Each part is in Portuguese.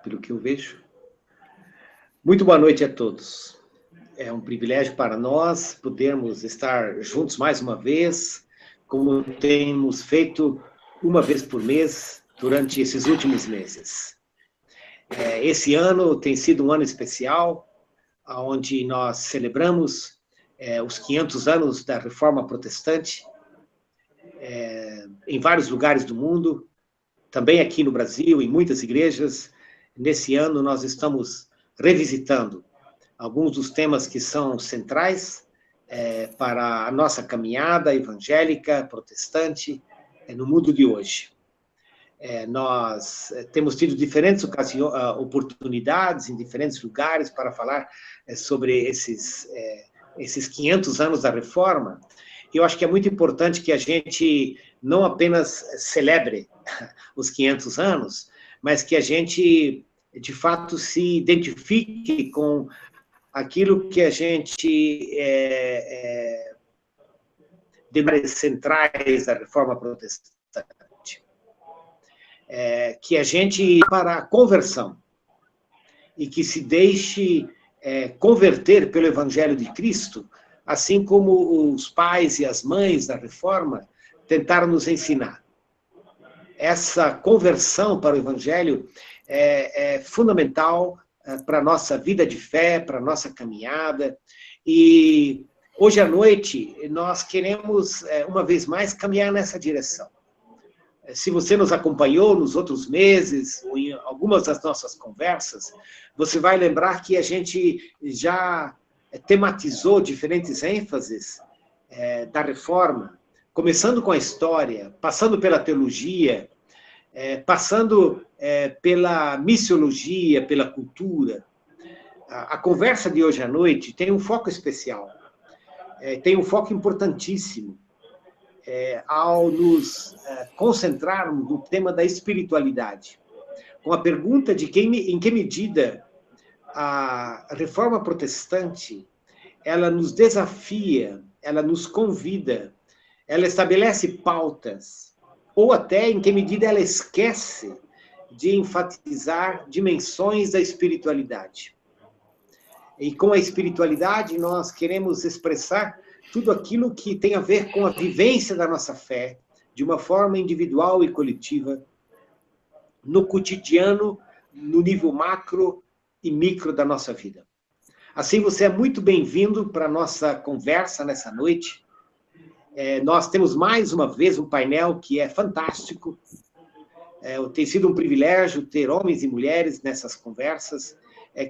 pelo que eu vejo. Muito boa noite a todos. É um privilégio para nós podermos estar juntos mais uma vez, como temos feito uma vez por mês durante esses últimos meses. Esse ano tem sido um ano especial, onde nós celebramos os 500 anos da Reforma Protestante, em vários lugares do mundo, também aqui no Brasil, em muitas igrejas. Nesse ano nós estamos revisitando alguns dos temas que são centrais para a nossa caminhada evangélica, protestante, no mundo de hoje. Nós temos tido diferentes oportunidades em diferentes lugares para falar sobre esses 500 anos da Reforma. Eu acho que é muito importante que a gente não apenas celebre os 500 anos, mas que a gente, de fato, se identifique com aquilo que a gente de centrais da Reforma Protestante. Que a gente para a conversão e que se deixe converter pelo Evangelho de Cristo, assim como os pais e as mães da Reforma tentaram nos ensinar. Essa conversão para o Evangelho é fundamental para a nossa vida de fé, para a nossa caminhada. E hoje à noite nós queremos, uma vez mais, caminhar nessa direção. Se você nos acompanhou nos outros meses, ou em algumas das nossas conversas, você vai lembrar que a gente já tematizou diferentes ênfases da Reforma, começando com a história, passando pela teologia, passando pela missiologia, pela cultura. A conversa de hoje à noite tem um foco especial, tem um foco importantíssimo, ao nos concentrarmos no tema da espiritualidade, com a pergunta de em que medida a Reforma Protestante ela nos desafia, ela nos convida, ela estabelece pautas, ou até em que medida ela esquece de enfatizar dimensões da espiritualidade. E com a espiritualidade nós queremos expressar tudo aquilo que tem a ver com a vivência da nossa fé, de uma forma individual e coletiva, no cotidiano, no nível macro e micro da nossa vida. Assim, você é muito bem-vindo para a nossa conversa nessa noite. Nós temos mais uma vez um painel que é fantástico. Tem sido um privilégio ter homens e mulheres nessas conversas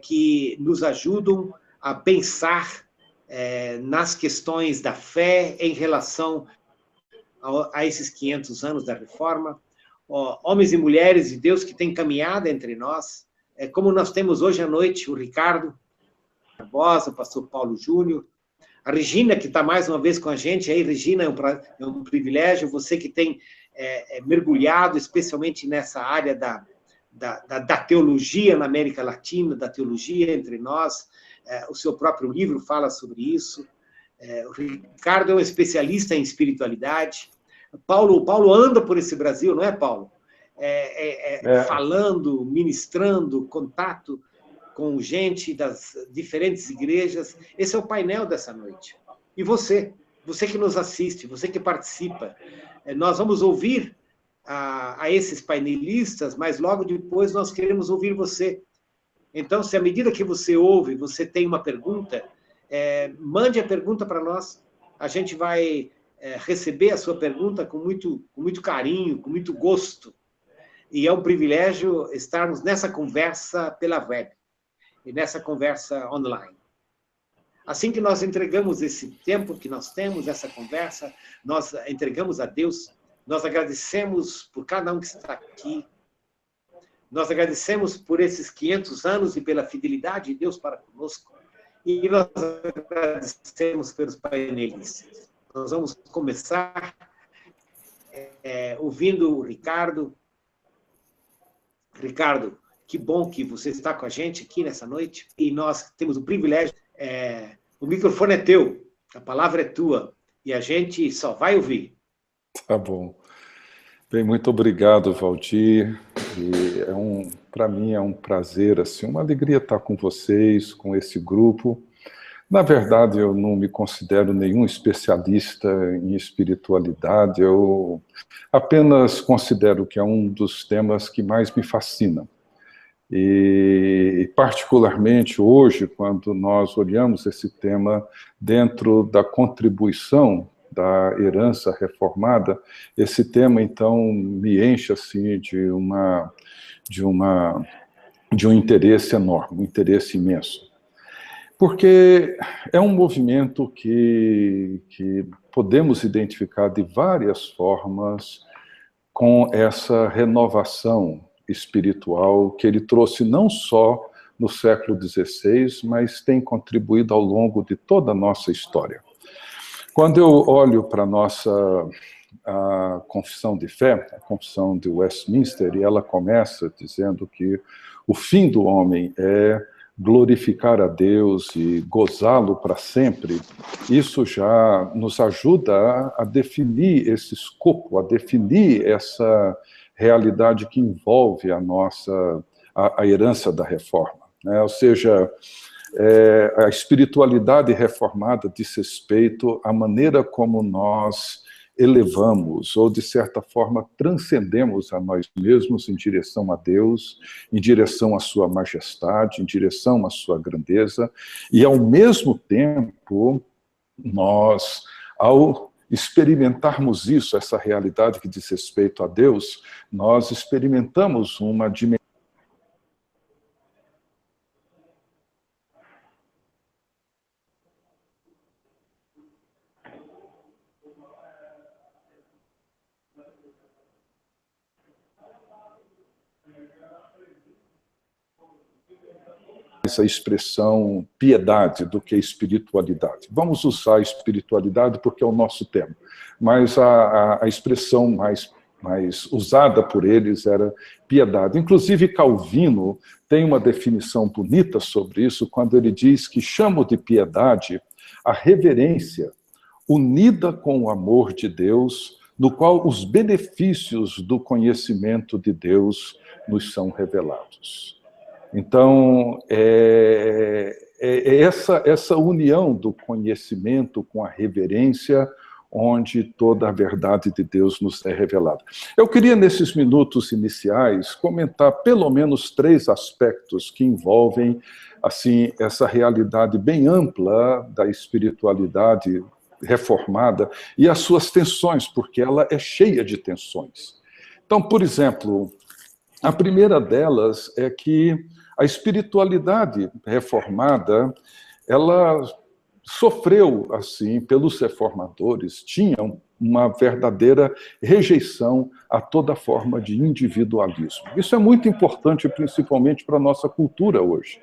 que nos ajudam a pensar nas questões da fé em relação a esses 500 anos da Reforma, homens e mulheres de Deus que têm caminhado entre nós, como nós temos hoje à noite o Ricardo Barbosa, o pastor Paulo Júnior, a Regina, que está mais uma vez com a gente. Aí, Regina, é um privilégio, você que tem mergulhado especialmente nessa área da teologia na América Latina, da teologia entre nós. O seu próprio livro fala sobre isso. O Ricardo é um especialista em espiritualidade. Paulo anda por esse Brasil, não é, Paulo? Falando, ministrando, contato com gente das diferentes igrejas. Esse é o painel dessa noite. E você que nos assiste, você que participa. Nós vamos ouvir a esses painelistas, mas logo depois nós queremos ouvir você. Então, se à medida que você ouve, você tem uma pergunta, mande a pergunta para nós. A gente vai receber a sua pergunta com muito carinho, com muito gosto. E é um privilégio estarmos nessa conversa pela web e nessa conversa online. Assim que nós entregamos esse tempo que nós temos, essa conversa, nós entregamos a Deus, nós agradecemos por cada um que está aqui, nós agradecemos por esses 500 anos e pela fidelidade de Deus para conosco, e nós agradecemos pelos painelistas. Nós vamos começar ouvindo o Ricardo. Ricardo, que bom que você está com a gente aqui nessa noite, e nós temos o privilégio, o microfone é teu, a palavra é tua, e a gente só vai ouvir. Tá bom. Bem, muito obrigado, Valdir. e para mim é um prazer, assim, uma alegria estar com vocês, com esse grupo. Na verdade, eu não me considero nenhum especialista em espiritualidade, eu apenas considero que é um dos temas que mais me fascina. E particularmente hoje, quando nós olhamos esse tema dentro da contribuição da herança reformada, esse tema então me enche assim de um interesse enorme, um interesse imenso. Porque é um movimento que podemos identificar de várias formas com essa renovação espiritual que ele trouxe não só no século XVI, mas tem contribuído ao longo de toda a nossa história. Quando eu olho para a confissão de fé, a confissão de Westminster, e ela começa dizendo que o fim do homem é glorificar a Deus e gozá-lo para sempre, isso já nos ajuda a definir esse escopo, a definir essa realidade que envolve a herança da reforma, né? Ou seja, a espiritualidade reformada diz respeito à maneira como nós elevamos, ou de certa forma transcendemos a nós mesmos em direção a Deus, em direção à sua majestade, em direção à sua grandeza, e ao mesmo tempo, nós, ao experimentarmos isso, essa realidade que diz respeito a Deus, nós experimentamos uma dimensão essa expressão piedade do que espiritualidade. Vamos usar a espiritualidade porque é o nosso tema, mas a expressão mais usada por eles era piedade. Inclusive Calvino tem uma definição bonita sobre isso, quando ele diz que chama de piedade a reverência unida com o amor de Deus, no qual os benefícios do conhecimento de Deus nos são revelados. Então, essa união do conhecimento com a reverência, onde toda a verdade de Deus nos é revelada. Eu queria, nesses minutos iniciais, comentar pelo menos 3 aspectos que envolvem assim, essa realidade bem ampla da espiritualidade reformada e as suas tensões, porque ela é cheia de tensões. Então, por exemplo, a primeira delas é que a espiritualidade reformada, ela sofreu, assim, pelos reformadores, tinham uma verdadeira rejeição a toda forma de individualismo. Isso é muito importante, principalmente para a nossa cultura hoje.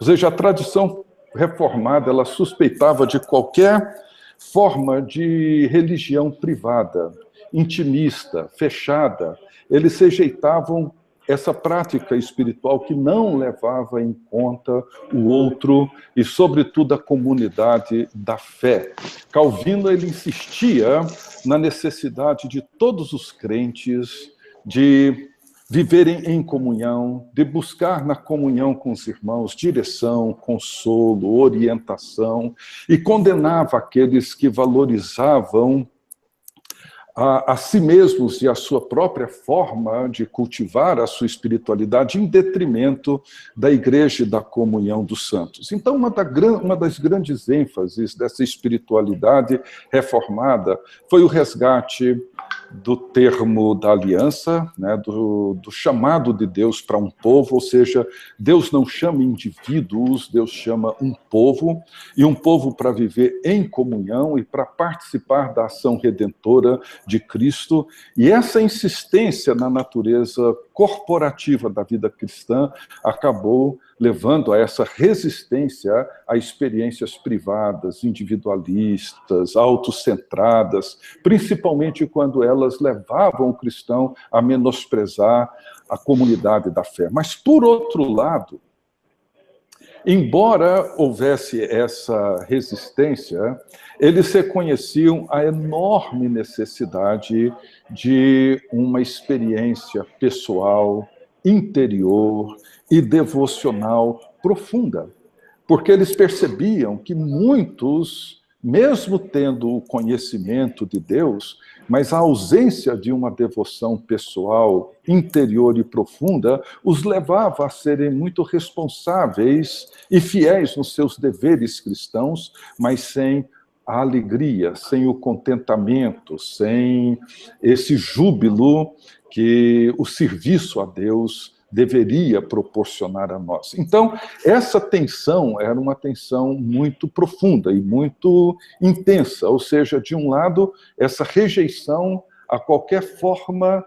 Ou seja, a tradição reformada, ela suspeitava de qualquer forma de religião privada, intimista, fechada. Eles rejeitavam essa prática espiritual que não levava em conta o outro e, sobretudo, a comunidade da fé. Calvino, ele insistia na necessidade de todos os crentes de viverem em comunhão, de buscar na comunhão com os irmãos direção, consolo, orientação, e condenava aqueles que valorizavam a si mesmos e a sua própria forma de cultivar a sua espiritualidade em detrimento da igreja e da comunhão dos santos. Então, uma das grandes ênfases dessa espiritualidade reformada foi o resgate do termo da aliança, né, do chamado de Deus para um povo, ou seja, Deus não chama indivíduos, Deus chama um povo, e um povo para viver em comunhão e para participar da ação redentora de Cristo. E essa insistência na natureza corporativa da vida cristã acabou levando a essa resistência a experiências privadas, individualistas, autocentradas, principalmente quando elas levavam o cristão a menosprezar a comunidade da fé. Mas, por outro lado, embora houvesse essa resistência, eles reconheciam a enorme necessidade de uma experiência pessoal, interior e devocional profunda. Porque eles percebiam que muitos, mesmo tendo o conhecimento de Deus, mas a ausência de uma devoção pessoal, interior e profunda, os levava a serem muito responsáveis e fiéis nos seus deveres cristãos, mas sem a alegria, sem o contentamento, sem esse júbilo que o serviço a Deus deveria proporcionar a nós. Então, essa tensão era uma tensão muito profunda e muito intensa, ou seja, de um lado, essa rejeição a qualquer forma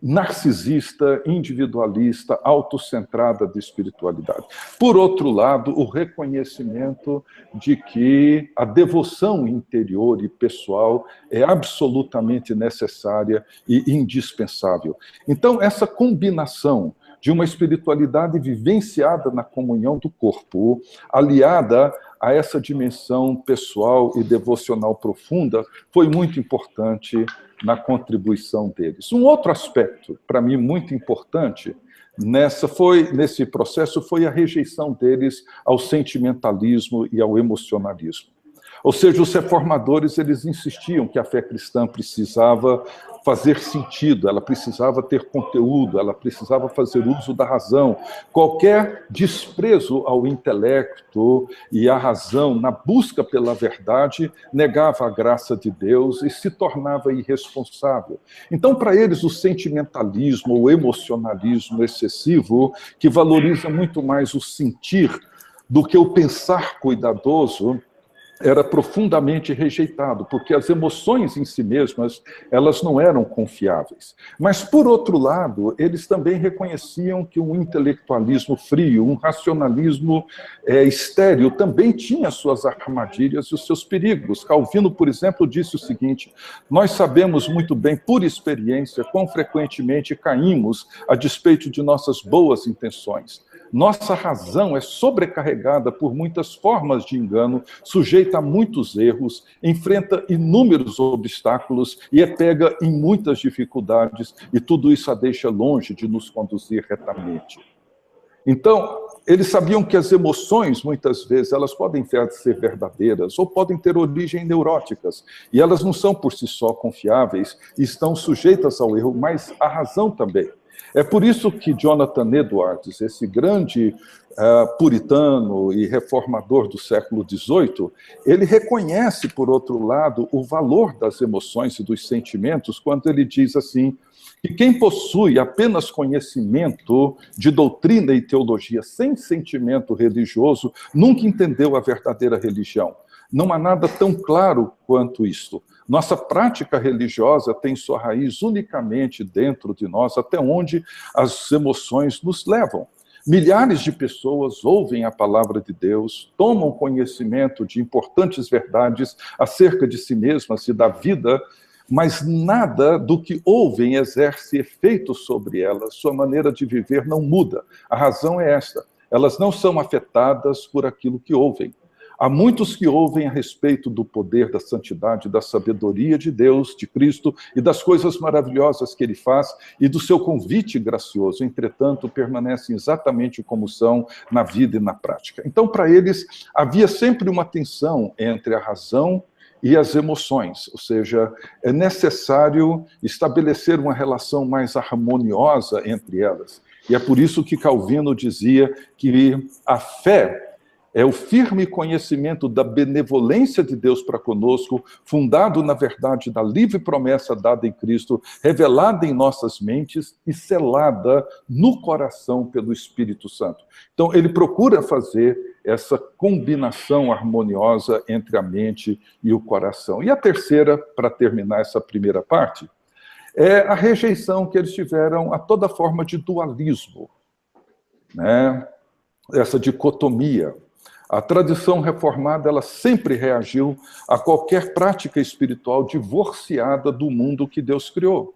narcisista, individualista, autocentrada de espiritualidade. Por outro lado, o reconhecimento de que a devoção interior e pessoal é absolutamente necessária e indispensável. Então, essa combinação de uma espiritualidade vivenciada na comunhão do corpo, aliada a essa dimensão pessoal e devocional profunda, foi muito importante na contribuição deles. Um outro aspecto, para mim, muito importante nesse processo foi a rejeição deles ao sentimentalismo e ao emocionalismo. Ou seja, os reformadores, eles insistiam que a fé cristã precisava fazer sentido, ela precisava ter conteúdo, ela precisava fazer uso da razão. Qualquer desprezo ao intelecto e à razão na busca pela verdade negava a graça de Deus e se tornava irresponsável. Então, para eles, o sentimentalismo, o emocionalismo excessivo, que valoriza muito mais o sentir do que o pensar cuidadoso, era profundamente rejeitado, porque as emoções em si mesmas, elas não eram confiáveis. Mas, por outro lado, eles também reconheciam que um intelectualismo frio, um racionalismo estéril, também tinha suas armadilhas e os seus perigos. Calvino, por exemplo, disse o seguinte: nós sabemos muito bem, por experiência, quão frequentemente caímos a despeito de nossas boas intenções. Nossa razão é sobrecarregada por muitas formas de engano, sujeita a muitos erros, enfrenta inúmeros obstáculos e é pega em muitas dificuldades, e tudo isso a deixa longe de nos conduzir retamente. Então, eles sabiam que as emoções, muitas vezes, elas podem ser verdadeiras ou podem ter origem neuróticas, e elas não são por si só confiáveis e estão sujeitas ao erro, mas a razão também. É por isso que Jonathan Edwards, esse grande puritano e reformador do século XVIII, ele reconhece, por outro lado, o valor das emoções e dos sentimentos quando ele diz assim, que quem possui apenas conhecimento de doutrina e teologia sem sentimento religioso nunca entendeu a verdadeira religião. Não há nada tão claro quanto isto. Nossa prática religiosa tem sua raiz unicamente dentro de nós, até onde as emoções nos levam. Milhares de pessoas ouvem a palavra de Deus, tomam conhecimento de importantes verdades acerca de si mesmas e da vida, mas nada do que ouvem exerce efeito sobre elas, sua maneira de viver não muda. A razão é esta: elas não são afetadas por aquilo que ouvem. Há muitos que ouvem a respeito do poder, da santidade, da sabedoria de Deus, de Cristo, e das coisas maravilhosas que Ele faz, e do seu convite gracioso. Entretanto, permanecem exatamente como são na vida e na prática. Então, para eles, havia sempre uma tensão entre a razão e as emoções, ou seja, é necessário estabelecer uma relação mais harmoniosa entre elas. E é por isso que Calvino dizia que a fé é o firme conhecimento da benevolência de Deus para conosco, fundado na verdade da livre promessa dada em Cristo, revelada em nossas mentes e selada no coração pelo Espírito Santo. Então, ele procura fazer essa combinação harmoniosa entre a mente e o coração. E a terceira, para terminar essa primeira parte, é a rejeição que eles tiveram a toda forma de dualismo, né? Essa dicotomia. A tradição reformada, ela sempre reagiu a qualquer prática espiritual divorciada do mundo que Deus criou.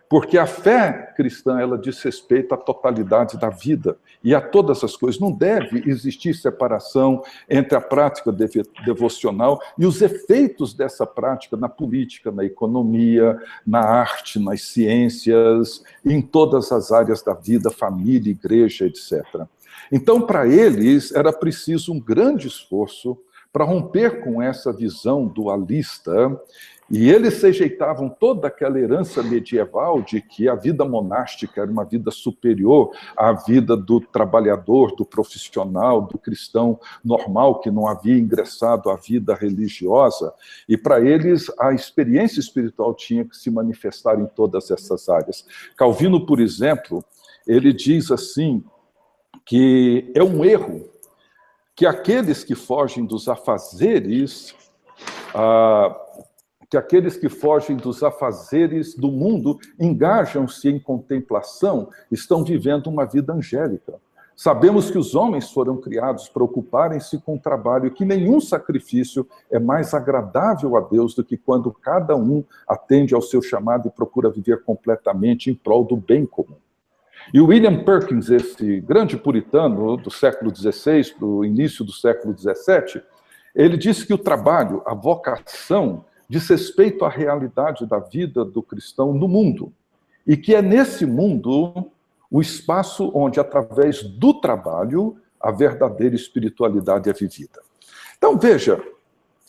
Porque a fé cristã, ela diz respeito à totalidade da vida e a todas as coisas. Não deve existir separação entre a prática devocional e os efeitos dessa prática na política, na economia, na arte, nas ciências, em todas as áreas da vida, família, igreja, etc. Então, para eles, era preciso um grande esforço para romper com essa visão dualista. E eles rejeitavam toda aquela herança medieval de que a vida monástica era uma vida superior à vida do trabalhador, do profissional, do cristão normal, que não havia ingressado à vida religiosa. E para eles, a experiência espiritual tinha que se manifestar em todas essas áreas. Calvino, por exemplo, ele diz assim, que é um erro que aqueles que fogem dos afazeres do mundo engajam-se em contemplação, estão vivendo uma vida angélica. Sabemos que os homens foram criados para ocuparem-se com o trabalho, que nenhum sacrifício é mais agradável a Deus do que quando cada um atende ao seu chamado e procura viver completamente em prol do bem comum. E o William Perkins, esse grande puritano do século XVI para o início do século XVII, ele disse que o trabalho, a vocação, diz respeito à realidade da vida do cristão no mundo. E que é nesse mundo o espaço onde, através do trabalho, a verdadeira espiritualidade é vivida. Então, veja,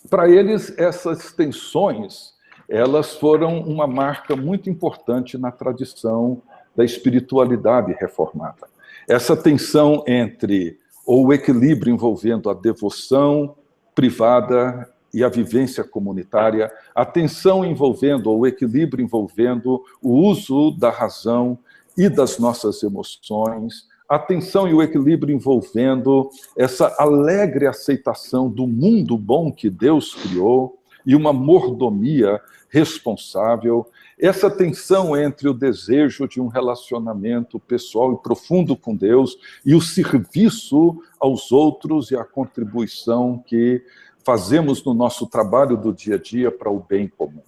para eles, essas tensões, elas foram uma marca muito importante na tradição da espiritualidade reformada. Essa tensão entre o equilíbrio envolvendo a devoção privada e a vivência comunitária, a tensão envolvendo, ou o equilíbrio envolvendo o uso da razão e das nossas emoções, a tensão e o equilíbrio envolvendo essa alegre aceitação do mundo bom que Deus criou e uma mordomia responsável, essa tensão entre o desejo de um relacionamento pessoal e profundo com Deus e o serviço aos outros e a contribuição que fazemos no nosso trabalho do dia a dia para o bem comum.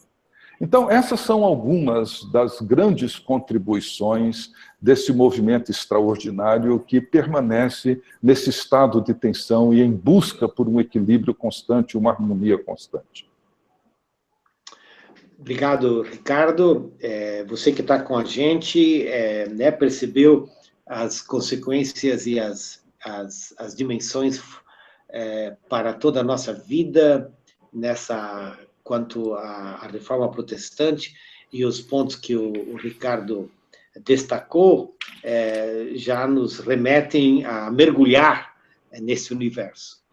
Então, essas são algumas das grandes contribuições desse movimento extraordinário que permanece nesse estado de tensão e em busca por um equilíbrio constante, uma harmonia constante. Obrigado, Ricardo. Você que está com a gente, percebeu as consequências e as dimensões para toda a nossa vida quanto à reforma protestante, e os pontos que o Ricardo destacou já nos remetem a mergulhar nesse universo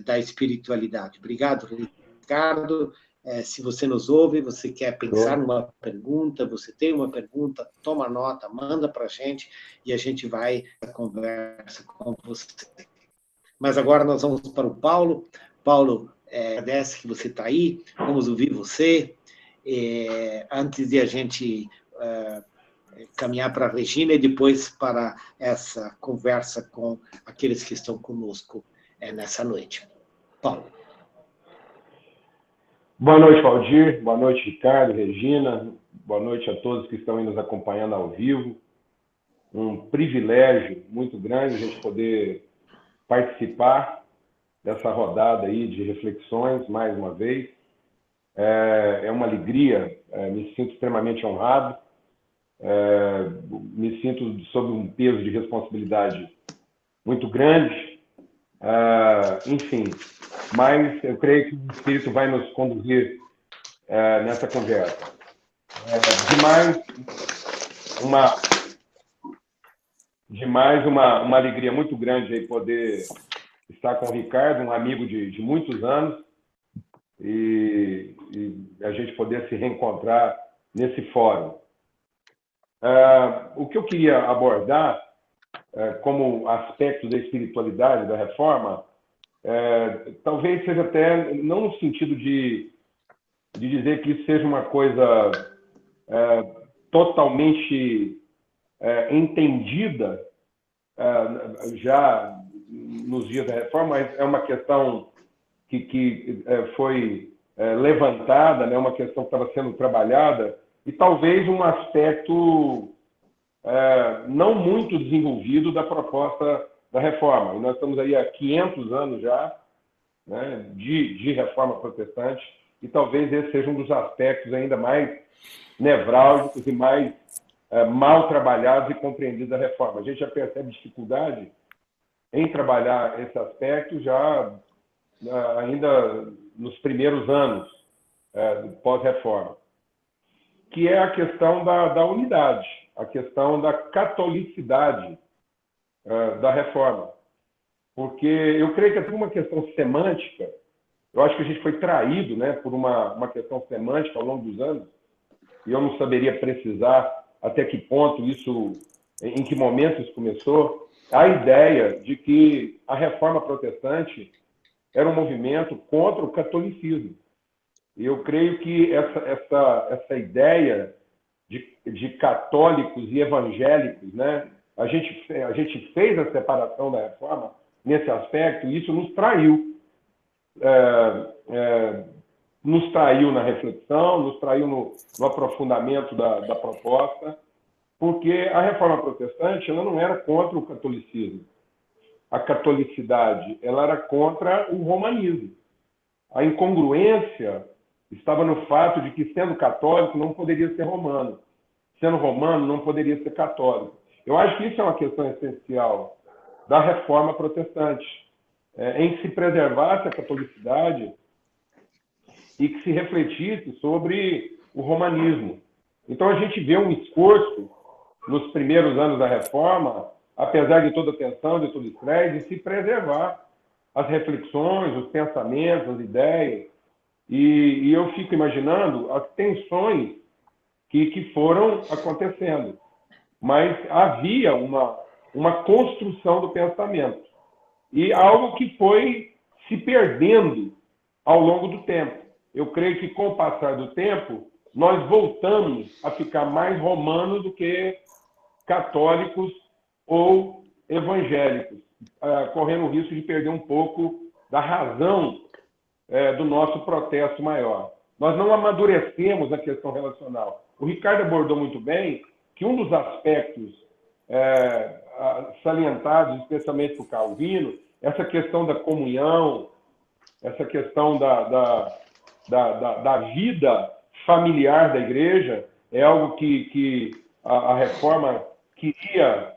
da espiritualidade. Obrigado, Ricardo. Se você nos ouve, você quer pensar numa pergunta, você tem uma pergunta, toma nota, manda para a gente e a gente vai à conversa com você. Mas agora nós vamos para o Paulo. Paulo, agradece que você está aí, vamos ouvir você. Antes de a gente caminhar para a Regina e depois para essa conversa com aqueles que estão conosco nessa noite. Paulo. Boa noite, Valdir. Boa noite, Ricardo, Regina. Boa noite a todos que estão aí nos acompanhando ao vivo. Um privilégio muito grande a gente poder participar dessa rodada aí de reflexões, mais uma vez. É uma alegria, me sinto extremamente honrado, me sinto sob um peso de responsabilidade muito grande, enfim, mas eu creio que o Espírito vai nos conduzir nessa conversa. Demais uma alegria muito grande aí poder estar com o Ricardo, um amigo de muitos anos, e a gente poder se reencontrar nesse fórum. O que eu queria abordar como aspecto da espiritualidade, da reforma, talvez seja até, não no sentido de dizer que isso seja uma coisa totalmente entendida já nos dias da reforma, mas é uma questão que foi levantada, né, uma questão que estava sendo trabalhada e talvez um aspecto não muito desenvolvido da proposta da reforma. E nós estamos aí há 500 anos já, né, de reforma protestante, e talvez esse seja um dos aspectos ainda mais nevrálgicos e mais mal trabalhados e compreendidos da reforma. A gente já percebe dificuldade em trabalhar esse aspecto já ainda nos primeiros anos pós-reforma, que é a questão da unidade, a questão da catolicidade da reforma. Porque eu creio que é uma questão semântica. Eu acho que a gente foi traído, né, por uma questão semântica ao longo dos anos, e eu não saberia precisar até que ponto isso, em que momento isso começou, a ideia de que a reforma protestante era um movimento contra o catolicismo. E eu creio que essa ideia de católicos e evangélicos, né, a gente fez a separação da reforma nesse aspecto, e isso nos traiu. Nos traiu na reflexão, nos traiu no aprofundamento da proposta, porque a reforma protestante ela não era contra o catolicismo. A catolicidade ela era contra o romanismo. A incongruência estava no fato de que, sendo católico, não poderia ser romano. Sendo romano, não poderia ser católico. Eu acho que isso é uma questão essencial da reforma protestante, em que se preservasse a catolicidade e que se refletisse sobre o romanismo. Então, a gente vê um esforço nos primeiros anos da reforma, apesar de toda a tensão, de todo o estresse, de se preservar as reflexões, os pensamentos, as ideias. E eu fico imaginando as tensões que foram acontecendo. Mas havia uma construção do pensamento. E algo que foi se perdendo ao longo do tempo. Eu creio que, com o passar do tempo, nós voltamos a ficar mais romanos do que católicos ou evangélicos, correndo o risco de perder um pouco da razão do nosso protesto maior. Nós não amadurecemos a questão relacional. O Ricardo abordou muito bem que um dos aspectos salientados, especialmente por Calvino, essa questão da comunhão, essa questão da vida familiar da igreja, é algo que a reforma queria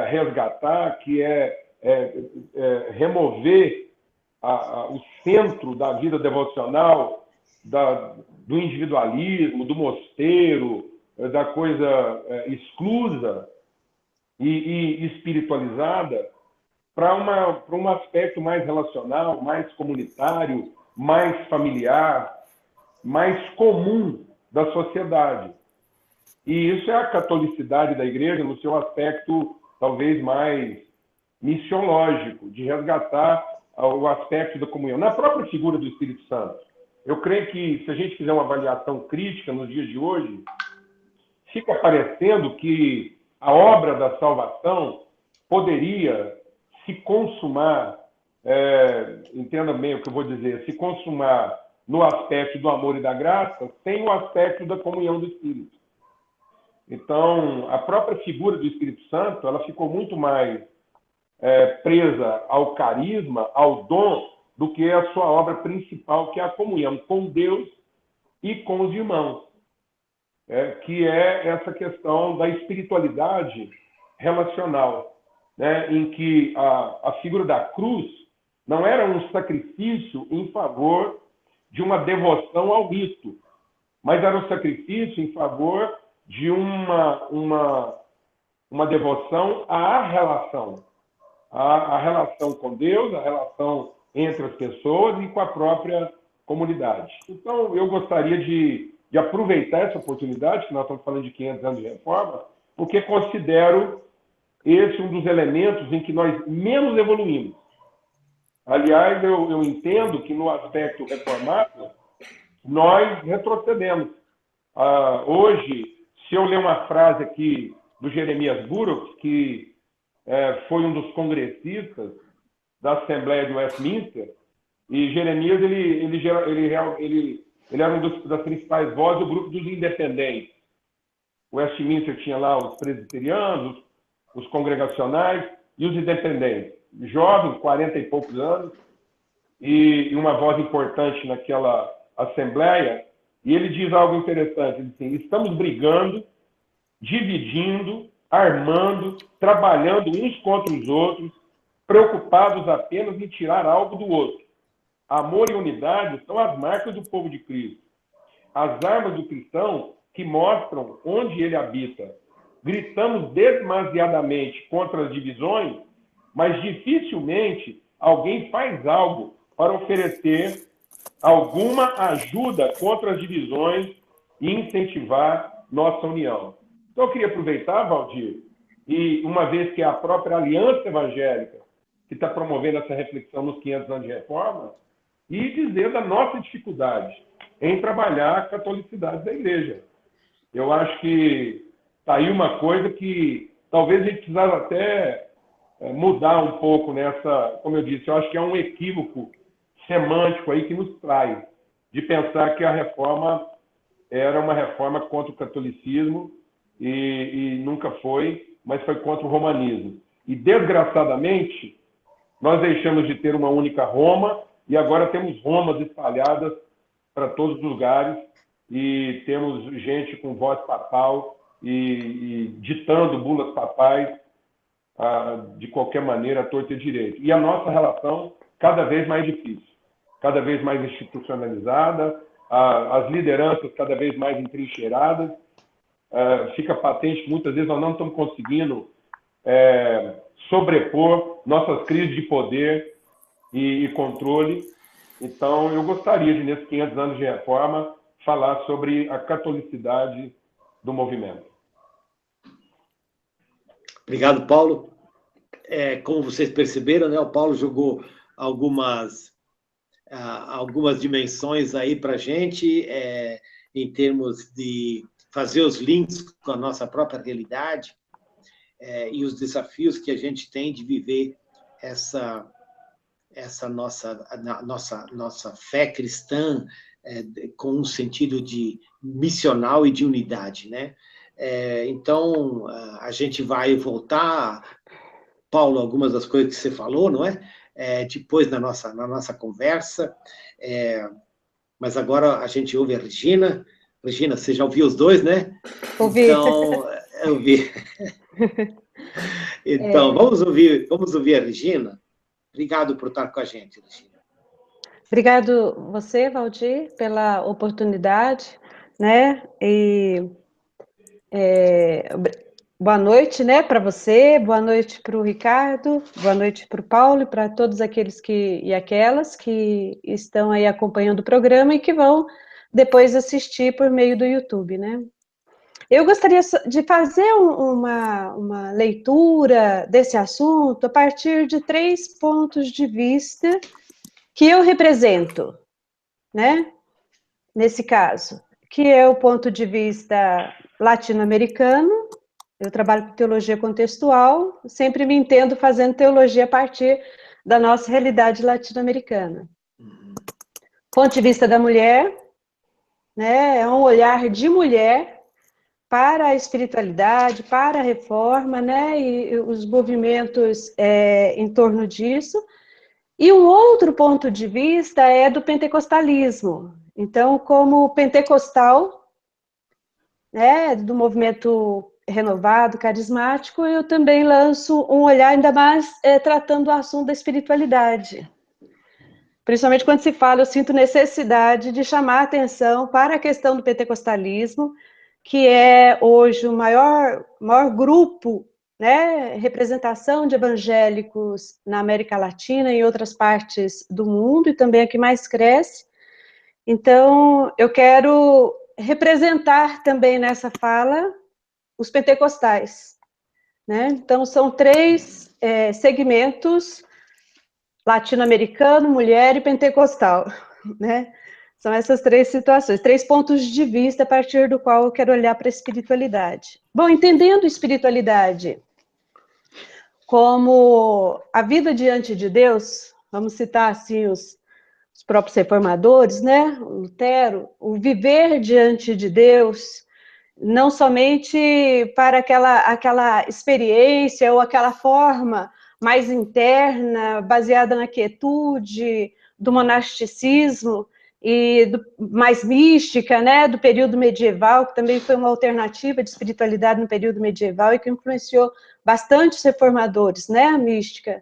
resgatar, que remover o centro da vida devocional, do individualismo, do mosteiro, da coisa exclusa e espiritualizada, para um aspecto mais relacional, mais comunitário, mais familiar, mais comum da sociedade. E isso é a catolicidade da igreja no seu aspecto talvez mais missiológico, de resgatar o aspecto da comunhão. Na própria figura do Espírito Santo, eu creio que, se a gente fizer uma avaliação crítica nos dias de hoje, fica parecendo que a obra da salvação poderia se consumar, entenda bem o que eu vou dizer, se consumar no aspecto do amor e da graça, sem o aspecto da comunhão do Espírito. Então, a própria figura do Espírito Santo, ela ficou muito mais presa ao carisma, ao dom, do que a sua obra principal, que é a comunhão com Deus e com os irmãos, que é essa questão da espiritualidade relacional, né, em que a figura da cruz não era um sacrifício em favor de uma devoção ao rito, mas era um sacrifício em favor de uma devoção à relação. A relação com Deus, a relação entre as pessoas e com a própria comunidade. Então, eu gostaria de aproveitar essa oportunidade, que nós estamos falando de 500 anos de reforma, porque considero esse um dos elementos em que nós menos evoluímos. Aliás, eu entendo que no aspecto reformado, nós retrocedemos. Hoje, se eu ler uma frase aqui do Jeremias Burroughs, que foi um dos congressistas da Assembleia de Westminster, e Jeremias ele ele era das principais vozes do grupo dos independentes. O Westminster tinha lá os presbiterianos, os congregacionais e os independentes. Jovens, 40 e poucos anos, e uma voz importante naquela assembleia, e ele diz algo interessante, ele diz assim, estamos brigando, dividindo, armando, trabalhando uns contra os outros, preocupados apenas em tirar algo do outro. Amor e unidade são as marcas do povo de Cristo, as armas do cristão que mostram onde ele habita. Gritamos demasiadamente contra as divisões, mas dificilmente alguém faz algo para oferecer alguma ajuda contra as divisões e incentivar nossa união. Então, eu queria aproveitar, Valdir, e uma vez que é a própria Aliança Evangélica que está promovendo essa reflexão nos 500 anos de reforma, e dizer da nossa dificuldade em trabalhar a catolicidade da igreja. Eu acho que está aí uma coisa que talvez a gente precisasse até mudar um pouco nessa, como eu disse, eu acho que é um equívoco semântico aí que nos traz de pensar que a reforma era uma reforma contra o catolicismo e nunca foi, mas foi contra o romanismo. E, desgraçadamente, nós deixamos de ter uma única Roma e agora temos Romas espalhadas para todos os lugares e temos gente com voz papal e ditando bulas papais de qualquer maneira, à torta e direito. E a nossa relação cada vez mais difícil, cada vez mais institucionalizada, as lideranças cada vez mais entrincheiradas. Fica patente que muitas vezes nós não estamos conseguindo sobrepor nossas crises de poder e controle. Então, eu gostaria de, nesses 500 anos de reforma, falar sobre a catolicidade do movimento. Obrigado, Paulo. Como vocês perceberam, né, o Paulo jogou algumas dimensões aí para a gente, em termos de fazer os links com a nossa própria realidade e os desafios que a gente tem de viver essa nossa fé cristã com um sentido de missional e de unidade, né? Então, a gente vai voltar, Paulo, algumas das coisas que você falou, não é? Depois na nossa conversa, mas agora a gente ouve a Regina. Regina, você já ouviu os dois, né? Ouvi. Então, eu vi. Então, vamos ouvir a Regina. Obrigado por estar com a gente, Regina. Obrigado você, Valdir, pela oportunidade, né? E boa noite, né, para você, boa noite para o Ricardo, boa noite para o Paulo e para todos aqueles e aquelas que estão aí acompanhando o programa e que vão depois assistir por meio do YouTube, né? Eu gostaria de fazer uma leitura desse assunto a partir de 3 pontos de vista que eu represento, né? Nesse caso, que é o ponto de vista latino-americano. Eu trabalho com teologia contextual, sempre me entendo fazendo teologia a partir da nossa realidade latino-americana. Ponto de vista da mulher, né? É um olhar de mulher para a espiritualidade, para a reforma, né? E os movimentos em torno disso. E um outro ponto de vista é do pentecostalismo. Então, como pentecostal, né, do movimento renovado, carismático, eu também lanço um olhar ainda mais tratando o assunto da espiritualidade. Principalmente quando se fala, eu sinto necessidade de chamar a atenção para a questão do pentecostalismo, que é hoje o maior grupo, né, representação de evangélicos na América Latina e em outras partes do mundo, e também a que mais cresce. Então, eu quero representar também nessa fala os pentecostais, né? Então, são 3 segmentos: latino-americano, mulher e pentecostal, né? São essas 3 situações, 3 pontos de vista a partir do qual eu quero olhar para a espiritualidade. Bom, entendendo espiritualidade como a vida diante de Deus, vamos citar assim os os próprios reformadores, né, o Lutero, o viver diante de Deus, não somente para aquela experiência ou aquela forma mais interna, baseada na quietude do monasticismo e mais mística, né, do período medieval, que também foi uma alternativa de espiritualidade no período medieval e que influenciou bastante os reformadores, né, a mística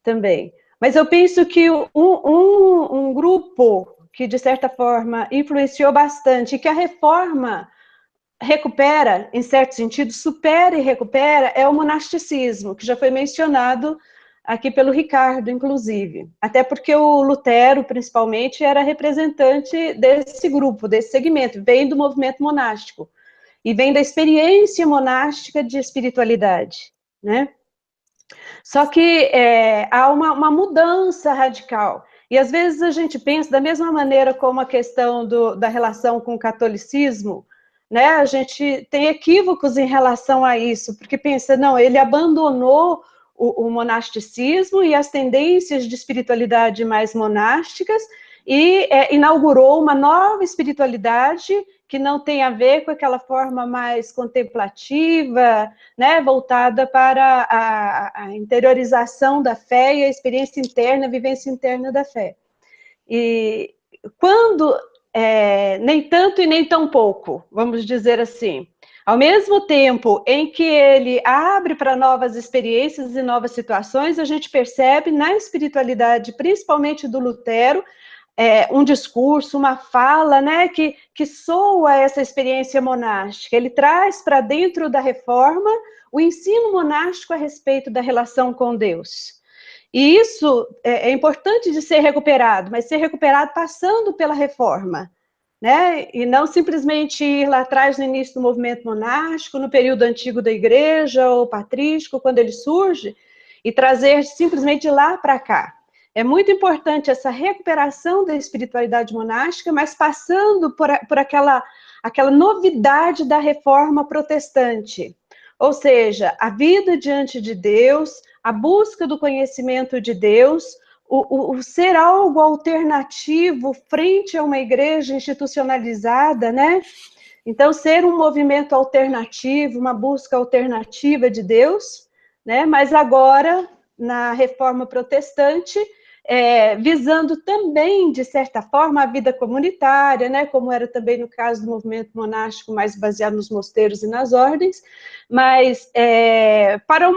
também. Mas eu penso que um grupo que, de certa forma, influenciou bastante, e que a reforma recupera, em certo sentido, supera e recupera, é o monasticismo, que já foi mencionado aqui pelo Ricardo, inclusive. Até porque o Lutero, principalmente, era representante desse grupo, desse segmento, vem do movimento monástico, e vem da experiência monástica de espiritualidade, né? Só que há uma mudança radical. E às vezes a gente pensa, da mesma maneira como a questão da relação com o catolicismo, né? A gente tem equívocos em relação a isso, porque pensa, não, ele abandonou o monasticismo e as tendências de espiritualidade mais monásticas e inaugurou uma nova espiritualidade que não tem a ver com aquela forma mais contemplativa, né, voltada para a interiorização da fé e a experiência interna, a vivência interna da fé. E quando, nem tanto e nem tão pouco, vamos dizer assim, ao mesmo tempo em que ele abre para novas experiências e novas situações, a gente percebe na espiritualidade, principalmente do Lutero, um discurso, uma fala, né, que soa essa experiência monástica. Ele traz para dentro da reforma o ensino monástico a respeito da relação com Deus. E isso é importante de ser recuperado, mas ser recuperado passando pela reforma, né? E não simplesmente ir lá atrás no início do movimento monástico, no período antigo da igreja, ou patrístico, quando ele surge, e trazer simplesmente de lá para cá. É muito importante essa recuperação da espiritualidade monástica, mas passando por aquela novidade da reforma protestante. Ou seja, a vida diante de Deus, a busca do conhecimento de Deus, o ser algo alternativo frente a uma igreja institucionalizada, né? Então, ser um movimento alternativo, uma busca alternativa de Deus, né? Mas agora, na reforma protestante, visando também, de certa forma, a vida comunitária, né, como era também no caso do movimento monástico, mais baseado nos mosteiros e nas ordens, mas para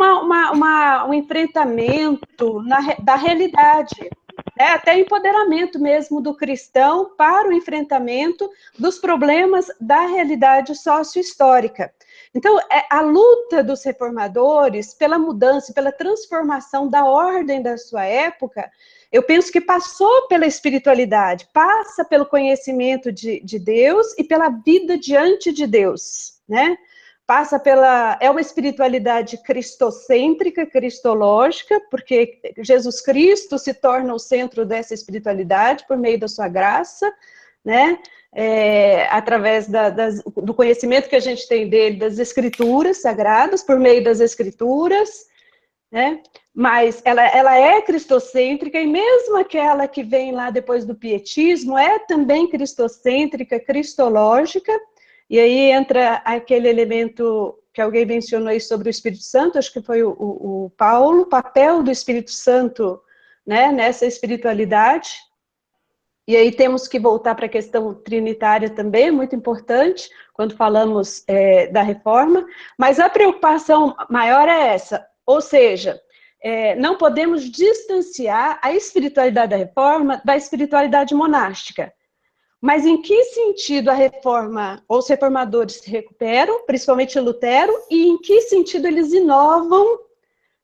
um enfrentamento da realidade, né, até empoderamento mesmo do cristão para o enfrentamento dos problemas da realidade sócio-histórica. Então, a luta dos reformadores pela mudança, pela transformação da ordem da sua época, eu penso que passou pela espiritualidade, passa pelo conhecimento de Deus e pela vida diante de Deus, né? Passa é uma espiritualidade cristocêntrica, cristológica, porque Jesus Cristo se torna o centro dessa espiritualidade por meio da sua graça, né? Através do conhecimento que a gente tem dele, das escrituras sagradas, por meio das escrituras, né? Mas ela é cristocêntrica, e mesmo aquela que vem lá depois do pietismo é também cristocêntrica, cristológica, e aí entra aquele elemento que alguém mencionou aí sobre o Espírito Santo, acho que foi o Paulo, o papel do Espírito Santo, né, nessa espiritualidade. E aí temos que voltar para a questão trinitária também, muito importante, quando falamos da reforma, mas a preocupação maior é essa, ou seja, não podemos distanciar a espiritualidade da reforma da espiritualidade monástica. Mas em que sentido a reforma, ou os reformadores se recuperam, principalmente Lutero, e em que sentido eles inovam,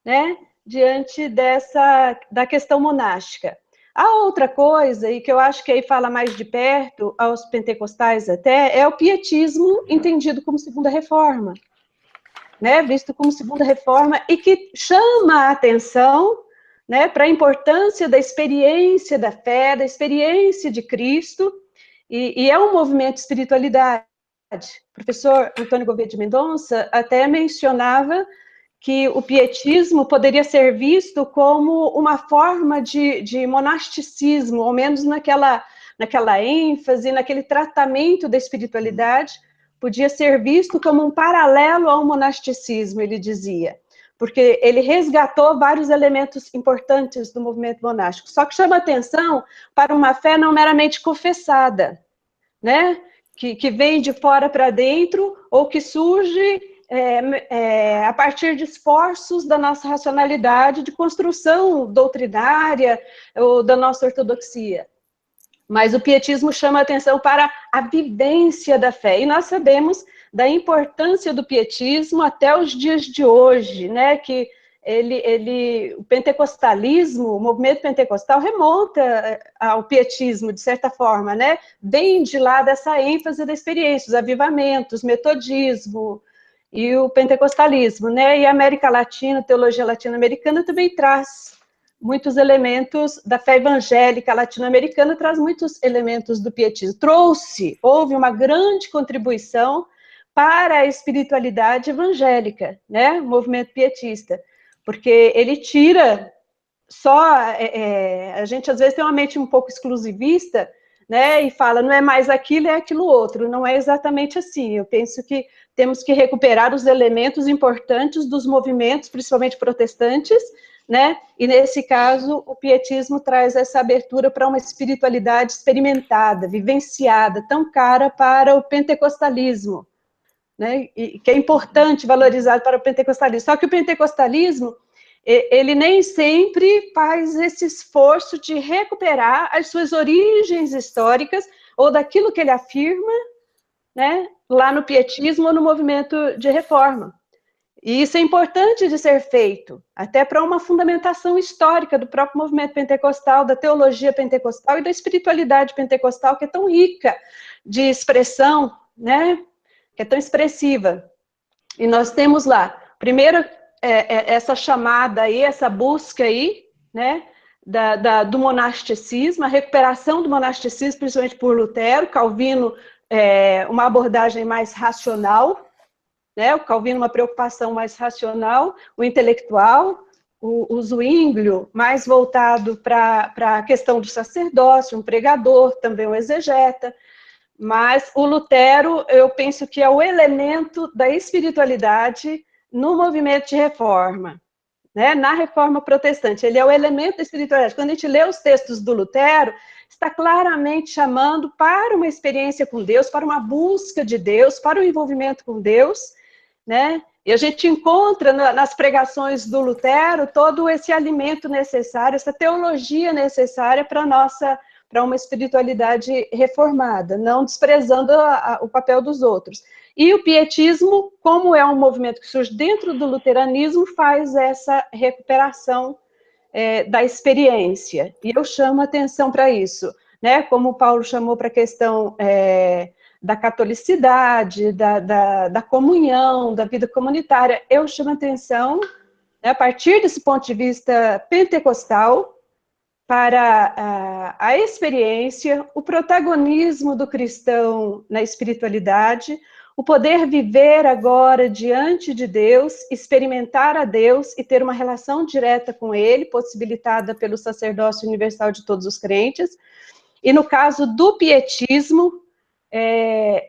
né, diante da questão monástica? A outra coisa, e que eu acho que aí fala mais de perto, aos pentecostais até, é o pietismo entendido como segunda reforma, né, visto como segunda reforma, e que chama a atenção, né, para a importância da experiência da fé, da experiência de Cristo, e é um movimento de espiritualidade. O professor Antônio Gouveia de Mendonça até mencionava que o pietismo poderia ser visto como uma forma de monasticismo, ao menos naquela ênfase, naquele tratamento da espiritualidade, podia ser visto como um paralelo ao monasticismo, ele dizia, porque ele resgatou vários elementos importantes do movimento monástico, só que chama atenção para uma fé não meramente confessada, né? Que vem de fora para dentro, ou que surge a partir de esforços da nossa racionalidade, de construção doutrinária ou da nossa ortodoxia. Mas o pietismo chama a atenção para a vivência da fé, e nós sabemos da importância do pietismo até os dias de hoje, né? Que o pentecostalismo, o movimento pentecostal remonta ao pietismo, de certa forma, né? Vem de lá dessa ênfase da experiência, os avivamentos, metodismo e o pentecostalismo, né? E a América Latina, a teologia latino-americana também traz muitos elementos da fé evangélica latino-americana, traz muitos elementos do pietismo. Houve uma grande contribuição para a espiritualidade evangélica, né? O movimento pietista, porque ele tira a gente às vezes tem uma mente um pouco exclusivista, né? E fala, não é mais aquilo, é aquilo outro. Não é exatamente assim. Eu penso que temos que recuperar os elementos importantes dos movimentos, principalmente protestantes, né? E nesse caso, o pietismo traz essa abertura para uma espiritualidade experimentada, vivenciada, tão cara para o pentecostalismo, né? E que é importante, valorizado para o pentecostalismo. Só que o pentecostalismo, ele nem sempre faz esse esforço de recuperar as suas origens históricas ou daquilo que ele afirma, né? Lá no pietismo ou no movimento de reforma. E isso é importante de ser feito, até para uma fundamentação histórica do próprio movimento pentecostal, da teologia pentecostal e da espiritualidade pentecostal, que é tão rica de expressão, né? Que é tão expressiva. E nós temos lá, primeiro, essa chamada aí, essa busca aí, né? Do monasticismo, a recuperação do monasticismo, principalmente por Lutero, Calvino, uma abordagem mais racional, né? O Calvino, uma preocupação mais racional, o intelectual, o Zwinglio, mais voltado para a questão do sacerdócio, um pregador, também um exegeta, mas o Lutero, eu penso que é o elemento da espiritualidade no movimento de reforma, né? Na reforma protestante, ele é o elemento da espiritualidade. Quando a gente lê os textos do Lutero, está claramente chamando para uma experiência com Deus, para uma busca de Deus, para o envolvimento com Deus, né? E a gente encontra nas pregações do Lutero todo esse alimento necessário, essa teologia necessária para uma espiritualidade reformada, não desprezando o papel dos outros. E o pietismo, como é um movimento que surge dentro do luteranismo, faz essa recuperação da experiência. E eu chamo atenção para isso, né? Como o Paulo chamou para a questão da catolicidade, da comunhão, da vida comunitária, eu chamo atenção, né, a partir desse ponto de vista pentecostal, para a experiência, o protagonismo do cristão na espiritualidade, o poder viver agora diante de Deus, experimentar a Deus e ter uma relação direta com Ele, possibilitada pelo sacerdócio universal de todos os crentes. E no caso do pietismo,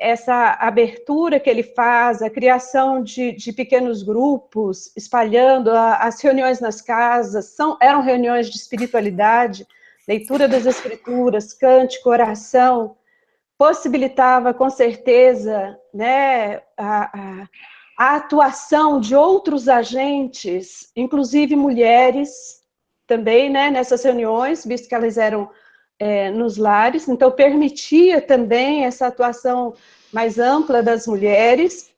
essa abertura que ele faz, a criação de pequenos grupos, espalhando as reuniões nas casas, eram reuniões de espiritualidade, leitura das escrituras, cântico, oração, possibilitava com certeza, né, a atuação de outros agentes, inclusive mulheres também, né, nessas reuniões, visto que elas eram nos lares, então permitia também essa atuação mais ampla das mulheres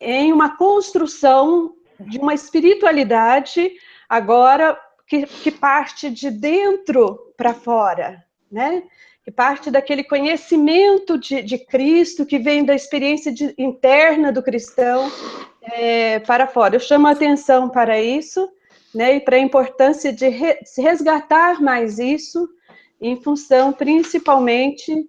em uma construção de uma espiritualidade agora que parte de dentro para fora, né? Que parte daquele conhecimento de Cristo que vem da experiência interna do cristão para fora. Eu chamo a atenção para isso, né? E para a importância de se resgatar mais isso, em função, principalmente,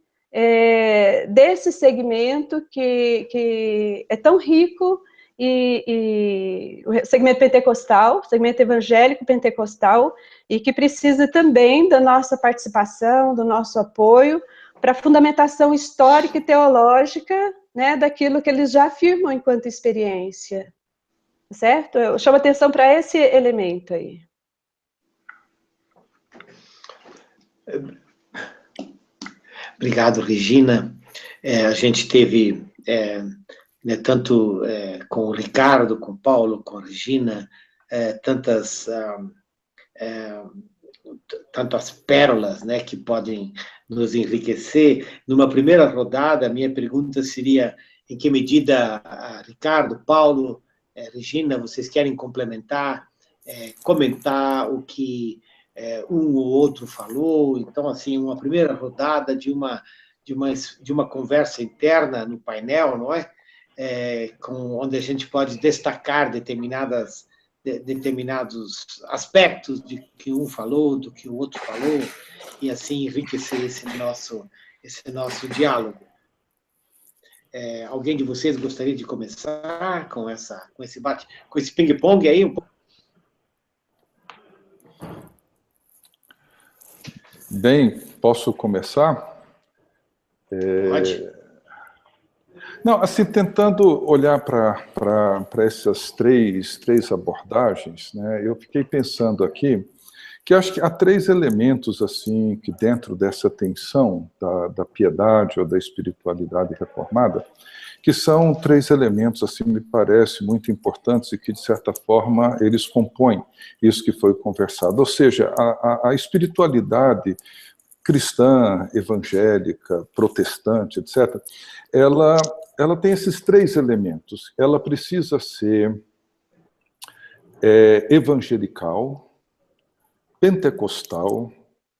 desse segmento que é tão rico e o segmento pentecostal, segmento evangélico pentecostal, e que precisa também da nossa participação, do nosso apoio, para a fundamentação histórica e teológica, né, daquilo que eles já afirmam enquanto experiência. Certo? Eu chamo atenção para esse elemento aí. Obrigado, Regina. A gente teve, né, tanto com o Ricardo, com o Paulo, com a Regina, tantas pérolas, né, que podem nos enriquecer. Numa primeira rodada, a minha pergunta seria: em que medida, Ricardo, Paulo, Regina, vocês querem complementar, comentar o que um ou outro falou? Então, assim, uma primeira rodada de uma conversa interna no painel, não é? Onde a gente pode destacar determinados aspectos de que um falou, do que o outro falou, e assim enriquecer esse nosso diálogo. Alguém de vocês gostaria de começar com esse ping-pong aí? Bem, posso começar? Pode. Não, assim, tentando olhar para essas três abordagens, né, eu fiquei pensando aqui que acho que há três elementos, assim, que dentro dessa tensão da piedade ou da espiritualidade reformada, que são três elementos, assim, me parece muito importantes e que, de certa forma, eles compõem isso que foi conversado. Ou seja, a espiritualidade cristã, evangélica, protestante, etc., ela tem esses três elementos. Ela precisa ser evangelical, pentecostal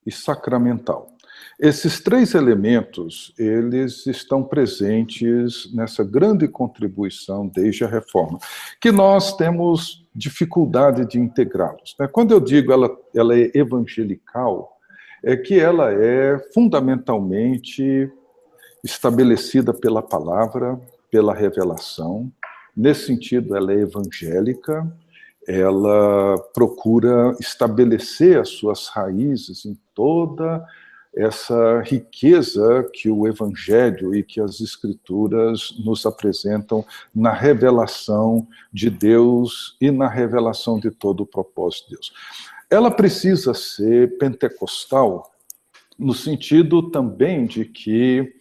e sacramental. Esses três elementos, eles estão presentes nessa grande contribuição desde a Reforma, que nós temos dificuldade de integrá-los. Quando eu digo ela é evangelical, é que ela é fundamentalmente estabelecida pela palavra, pela revelação. Nesse sentido, ela é evangélica, ela procura estabelecer as suas raízes em toda essa riqueza que o Evangelho e que as Escrituras nos apresentam na revelação de Deus e na revelação de todo o propósito de Deus. Ela precisa ser pentecostal no sentido também de que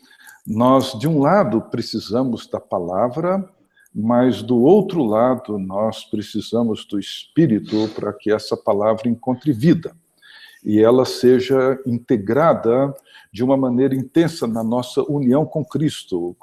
nós, de um lado, precisamos da palavra, mas, do outro lado, nós precisamos do Espírito para que essa palavra encontre vida e ela seja integrada de uma maneira intensa na nossa união com Cristo.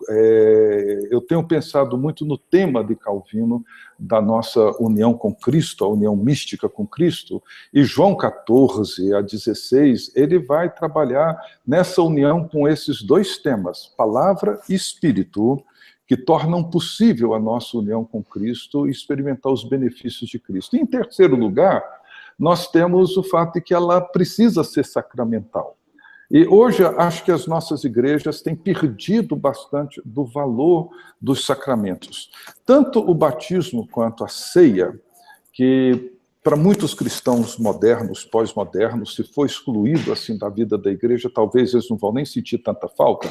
Eu tenho pensado muito no tema de Calvino, da nossa união com Cristo, a união mística com Cristo, e João 14 a 16, ele vai trabalhar nessa união com esses dois temas, palavra e Espírito, que tornam possível a nossa união com Cristo e experimentar os benefícios de Cristo. E, em terceiro lugar, nós temos o fato de que ela precisa ser sacramental. E hoje, acho que as nossas igrejas têm perdido bastante do valor dos sacramentos. Tanto o batismo quanto a ceia, que para muitos cristãos modernos, pós-modernos, se for excluído assim da vida da igreja, talvez eles não vão nem sentir tanta falta.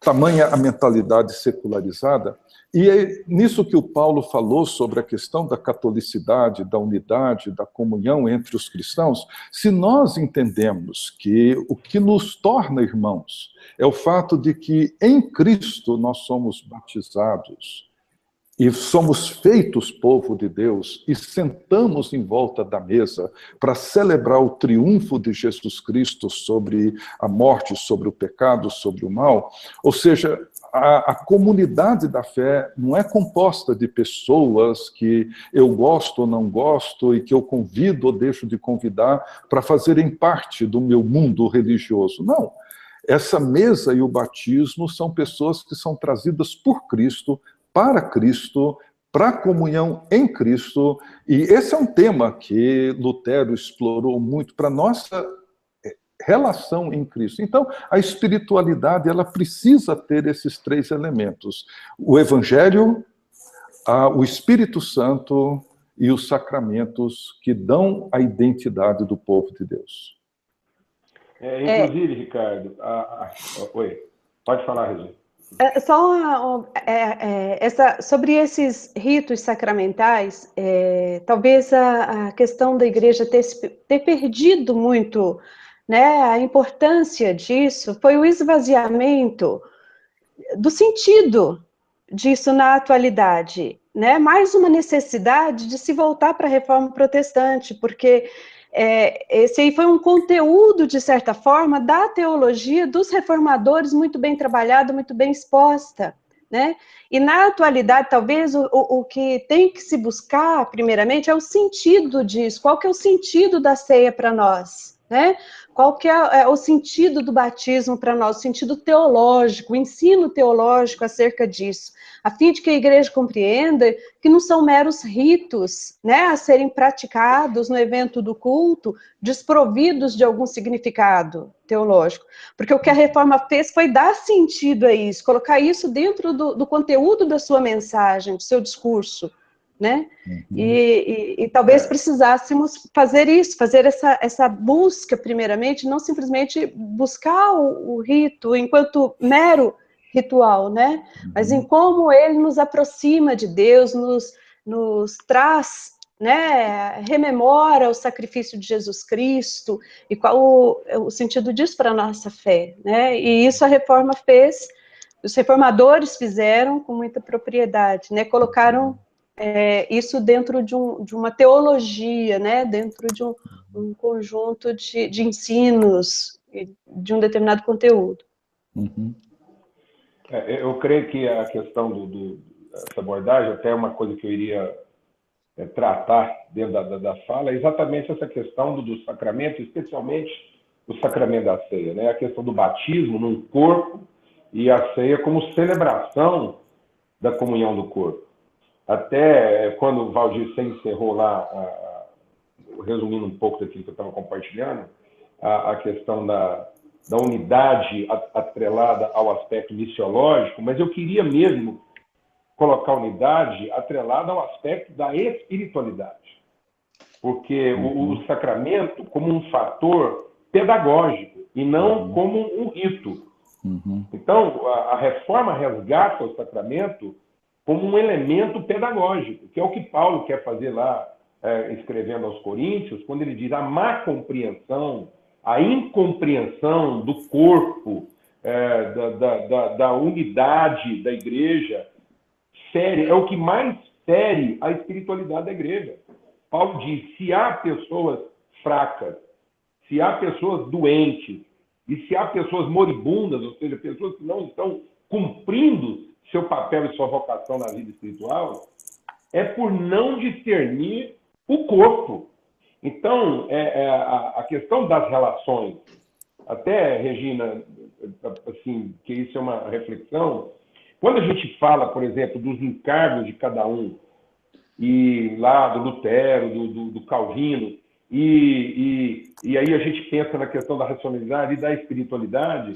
Tamanha a mentalidade secularizada. E é nisso que o Paulo falou sobre a questão da catolicidade, da unidade, da comunhão entre os cristãos. Se nós entendemos que o que nos torna irmãos é o fato de que em Cristo nós somos batizados e somos feitos povo de Deus e sentamos em volta da mesa para celebrar o triunfo de Jesus Cristo sobre a morte, sobre o pecado, sobre o mal, ou seja, a comunidade da fé não é composta de pessoas que eu gosto ou não gosto e que eu convido ou deixo de convidar para fazerem parte do meu mundo religioso. Não. Essa mesa e o batismo são pessoas que são trazidas por Cristo, para a comunhão em Cristo, e esse é um tema que Lutero explorou muito para a nossa relação em Cristo. Então, a espiritualidade, ela precisa ter esses três elementos: o Evangelho, o Espírito Santo e os sacramentos que dão a identidade do povo de Deus. Inclusive, Ricardo, oi, pode falar, Regina. Sobre esses ritos sacramentais, talvez a questão da igreja ter perdido muito, né, a importância disso foi o esvaziamento do sentido disso na atualidade, né? Mais uma necessidade de se voltar para a reforma protestante, porque esse aí foi um conteúdo, de certa forma, da teologia dos reformadores, muito bem trabalhada, muito bem exposta, né? E na atualidade, talvez, o que tem que se buscar, primeiramente, é o sentido disso. Qual que é o sentido da ceia para nós, né? Qual que é o sentido do batismo para nós, o sentido teológico, o ensino teológico acerca disso, a fim de que a igreja compreenda que não são meros ritos, né, a serem praticados no evento do culto, desprovidos de algum significado teológico. Porque o que a reforma fez foi dar sentido a isso, colocar isso dentro do conteúdo da sua mensagem, do seu discurso, né? E talvez precisássemos fazer isso, fazer essa busca, primeiramente, não simplesmente buscar o rito enquanto mero ritual, né? Mas em como ele nos aproxima de Deus, nos traz, né? Rememora o sacrifício de Jesus Cristo e qual o sentido disso para a nossa fé, né? E isso a reforma fez, os reformadores fizeram com muita propriedade, né? Colocaram isso dentro de uma teologia, né? Dentro de um conjunto de ensinos, de um determinado conteúdo. Eu creio que a questão dessa abordagem, até uma coisa que eu iria tratar dentro da fala, é exatamente essa questão do sacramento, especialmente o sacramento da ceia, né? A questão do batismo num corpo e a ceia como celebração da comunhão do corpo. Até quando o Valdir encerrou lá, resumindo um pouco daquilo que eu estava compartilhando, a questão da unidade atrelada ao aspecto missiológico, mas eu queria mesmo colocar a unidade atrelada ao aspecto da espiritualidade. Porque o sacramento como um fator pedagógico e não como um rito. Então, a reforma resgata o sacramento como um elemento pedagógico, que é o que Paulo quer fazer lá, escrevendo aos Coríntios, quando ele diz a má compreensão, a incompreensão do corpo, da unidade da igreja, é o que mais fere a espiritualidade da igreja. Paulo diz, se há pessoas fracas, se há pessoas doentes, e se há pessoas moribundas, ou seja, pessoas que não estão cumprindo seu papel e sua vocação na vida espiritual, é por não discernir o corpo. Então, a questão das relações, até, Regina, assim, que isso é uma reflexão, quando a gente fala, por exemplo, dos encargos de cada um, e lá do Lutero, do Calvino, e aí a gente pensa na questão da racionalidade e da espiritualidade,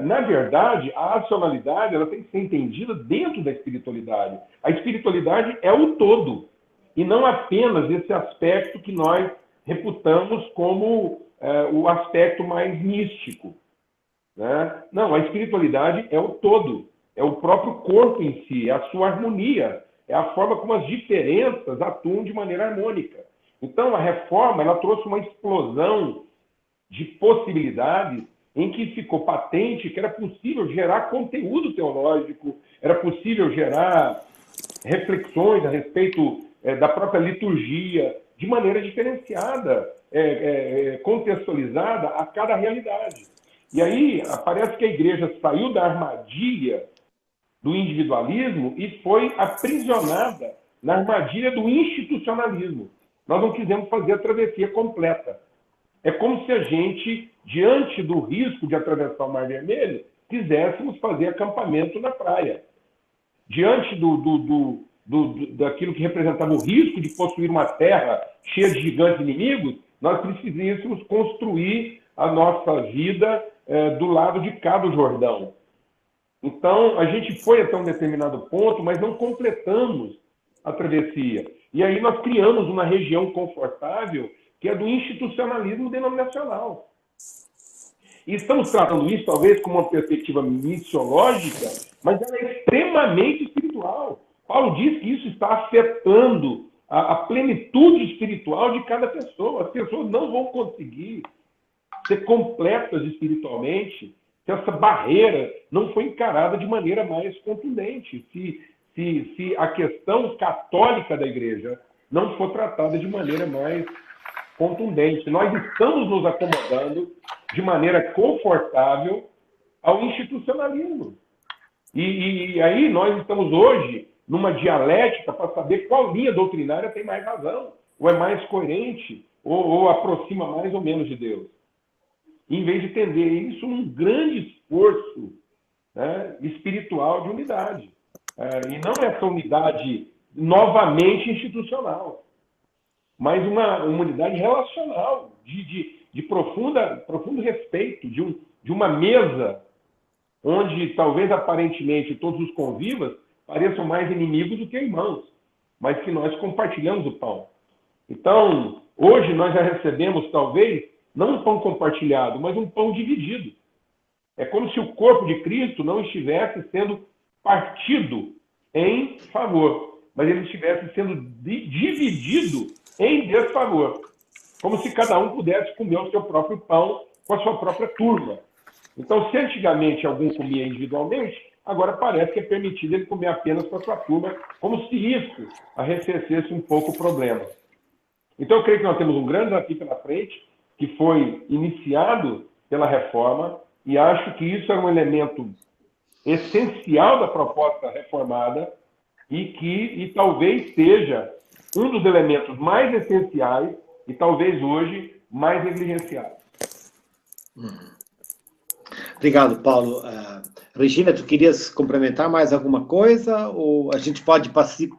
na verdade, a racionalidade ela tem que ser entendida dentro da espiritualidade. A espiritualidade é o todo, e não apenas esse aspecto que nós reputamos como o aspecto mais místico, né? Não, a espiritualidade é o todo, é o próprio corpo em si, é a sua harmonia, é a forma como as diferenças atuam de maneira harmônica. Então, a reforma ela trouxe uma explosão de possibilidades em que ficou patente que era possível gerar conteúdo teológico, era possível gerar reflexões a respeito da própria liturgia, de maneira diferenciada, contextualizada a cada realidade. E aí parece que a igreja saiu da armadilha do individualismo e foi aprisionada na armadilha do institucionalismo. Nós não quisemos fazer a travessia completa. É como se a gente, diante do risco de atravessar o Mar Vermelho, quiséssemos fazer acampamento na praia. Diante daquilo que representava o risco de possuir uma terra cheia de gigantes inimigos, nós precisíssemos construir a nossa vida do lado de cá do Jordão. Então, a gente foi até um determinado ponto, mas não completamos a travessia. E aí nós criamos uma região confortável, que é do institucionalismo denominacional. E estamos tratando isso, talvez, com uma perspectiva missiológica, mas ela é extremamente espiritual. Paulo diz que isso está afetando a plenitude espiritual de cada pessoa. As pessoas não vão conseguir ser completas espiritualmente se essa barreira não foi encarada de maneira mais contundente, se a questão católica da igreja não for tratada de maneira mais contundente. Nós estamos nos acomodando de maneira confortável ao institucionalismo. E aí nós estamos hoje numa dialética para saber qual linha doutrinária tem mais razão, ou é mais coerente, ou aproxima mais ou menos de Deus. Em vez de entender isso num grande esforço, né, espiritual de unidade. E não essa unidade novamente institucional, mas uma unidade relacional, de profundo respeito, de uma mesa onde talvez aparentemente todos os convivas pareçam mais inimigos do que irmãos, mas que nós compartilhamos o pão. Então, hoje nós já recebemos talvez não um pão compartilhado, mas um pão dividido. É como se o corpo de Cristo não estivesse sendo partido em favor, mas ele estivesse sendo dividido em desfavor. Como se cada um pudesse comer o seu próprio pão com a sua própria turma. Então, se antigamente algum comia individualmente, agora parece que é permitido ele comer apenas com a sua turma, como se isso arrefecesse um pouco o problema. Então, eu creio que nós temos um grande desafio pela frente, que foi iniciado pela reforma, e acho que isso é um elemento essencial da proposta reformada e talvez seja um dos elementos mais essenciais e talvez hoje mais negligenciados. Obrigado, Paulo. Regina, tu querias complementar mais alguma coisa ou a gente pode partir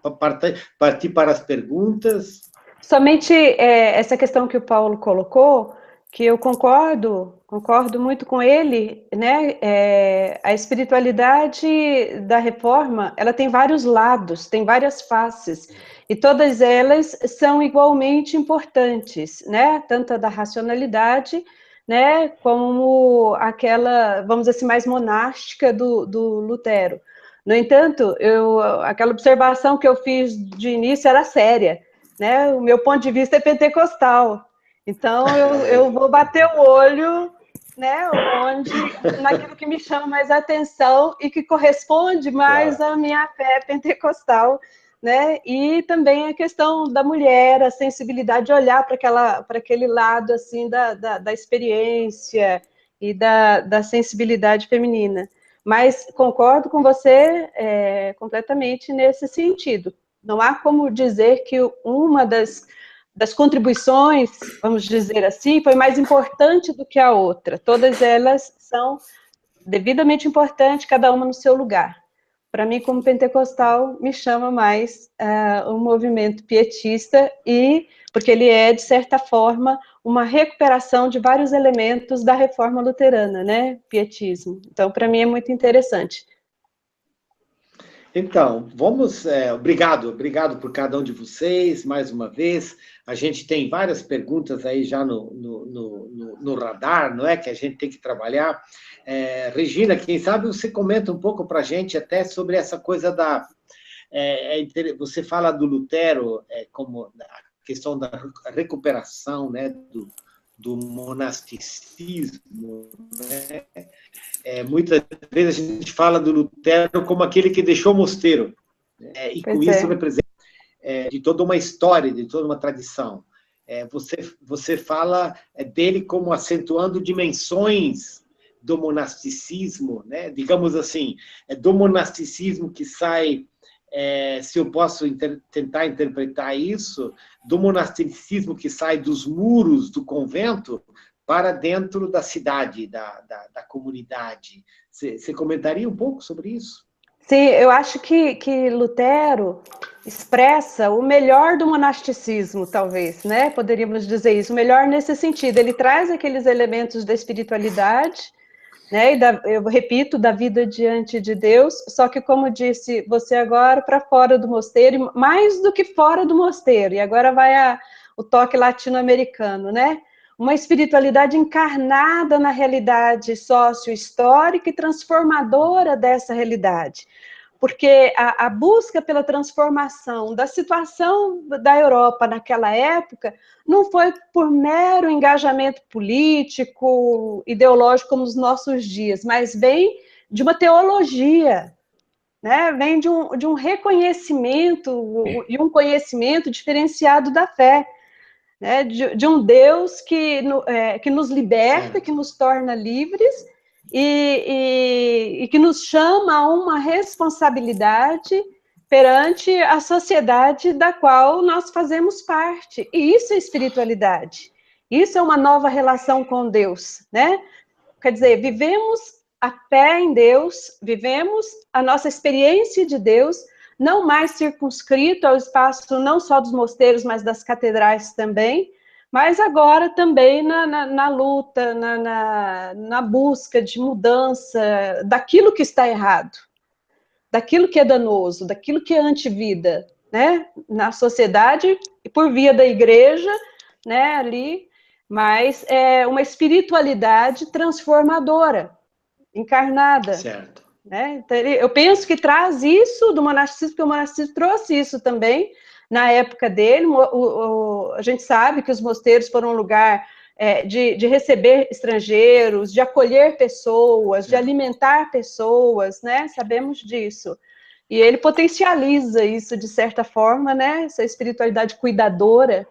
para as perguntas? Somente essa questão que o Paulo colocou, que eu concordo muito com ele, né? A espiritualidade da reforma, ela tem vários lados, tem várias faces, e todas elas são igualmente importantes, né? Tanto a da racionalidade, né? Como aquela, vamos dizer assim, mais monástica do Lutero. No entanto, aquela observação que eu fiz de início era séria, né? O meu ponto de vista é pentecostal. Então, eu vou bater o olho, né, naquilo que me chama mais atenção e que corresponde mais à minha fé pentecostal, né? E também a questão da mulher, a sensibilidade de olhar para aquele lado assim da experiência e da sensibilidade feminina. Mas concordo com você completamente nesse sentido. Não há como dizer que uma das contribuições, vamos dizer assim, foi mais importante do que a outra. Todas elas são devidamente importantes, cada uma no seu lugar. Para mim, como pentecostal, me chama mais um movimento pietista, porque ele é, de certa forma, uma recuperação de vários elementos da reforma luterana, né? Pietismo. Então, para mim, é muito interessante. Então, vamos... obrigado por cada um de vocês, mais uma vez. A gente tem várias perguntas aí já no radar, não é? Que a gente tem que trabalhar. Regina, quem sabe você comenta um pouco para a gente até sobre essa coisa da... você fala do Lutero como a questão da recuperação, né? Do monasticismo, né? Muitas vezes a gente fala do Lutero como aquele que deixou o mosteiro, e com isso representa de toda uma história, de toda uma tradição. Você fala dele como acentuando dimensões do monasticismo, né? Digamos assim, do monasticismo que sai, se eu posso tentar interpretar isso, do monasticismo que sai dos muros do convento para dentro da cidade, da comunidade. Você comentaria um pouco sobre isso? Sim, eu acho que Lutero expressa o melhor do monasticismo, talvez, né? Poderíamos dizer isso, o melhor nesse sentido. Ele traz aqueles elementos da espiritualidade, né? Eu repito, da vida diante de Deus, só que, como disse você agora, para fora do mosteiro, mais do que fora do mosteiro, e agora vai o toque latino-americano, né? Uma espiritualidade encarnada na realidade sócio-histórica e transformadora dessa realidade. Porque a busca pela transformação da situação da Europa naquela época não foi por mero engajamento político, ideológico, como nos nossos dias, mas vem de uma teologia, né? Vem de um reconhecimento e um conhecimento diferenciado da fé, né? De um Deus que nos liberta, que nos torna livres, e que nos chama a uma responsabilidade perante a sociedade da qual nós fazemos parte. E isso é espiritualidade. Isso é uma nova relação com Deus, né? Quer dizer, vivemos a fé em Deus, vivemos a nossa experiência de Deus, não mais circunscrito ao espaço não só dos mosteiros, mas das catedrais também, mas agora também na luta, na busca de mudança daquilo que está errado, daquilo que é danoso, daquilo que é antivida, né? Na sociedade, por via da igreja, né, ali, mas é uma espiritualidade transformadora, encarnada. Certo. Né? Então, eu penso que traz isso do monasticismo, porque o monasticismo trouxe isso também, na época dele. A gente sabe que os mosteiros foram um lugar de receber estrangeiros, de acolher pessoas, de alimentar pessoas, né? Sabemos disso. E ele potencializa isso de certa forma, né? Essa espiritualidade cuidadora,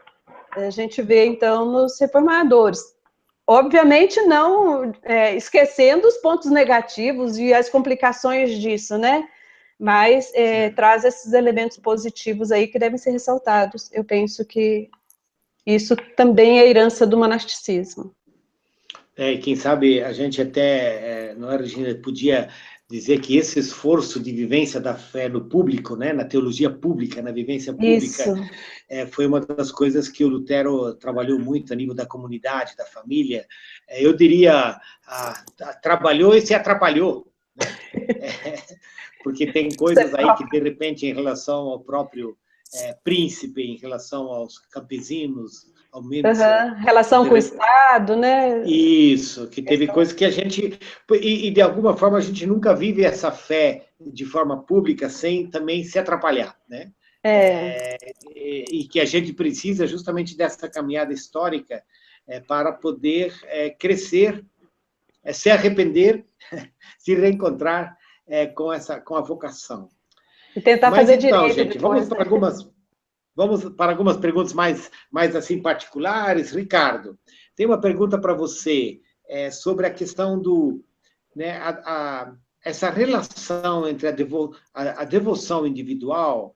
a gente vê então nos reformadores. Obviamente não esquecendo os pontos negativos e as complicações disso, né? Mas traz esses elementos positivos aí que devem ser ressaltados. Eu penso que isso também é herança do monasticismo. E quem sabe a gente até, não é, Regina, podia dizer que esse esforço de vivência da fé no público, né, na teologia pública, na vivência pública, foi uma das coisas que o Lutero trabalhou muito a nível da comunidade, da família. Eu diria, trabalhou e se atrapalhou, né? Porque tem coisas aí que, de repente, em relação ao próprio príncipe, em relação aos campesinos, ao menos... Relação com o Estado, né? Isso, que teve coisas que a gente... E, de alguma forma, a gente nunca vive essa fé de forma pública sem também se atrapalhar, né? E que a gente precisa justamente dessa caminhada histórica para poder crescer, se arrepender, se reencontrar com a vocação. E tentar fazer então, direito gente, depois, vamos para algumas perguntas mais assim particulares. Ricardo, tem uma pergunta para você sobre a questão do, né, essa relação entre a devoção individual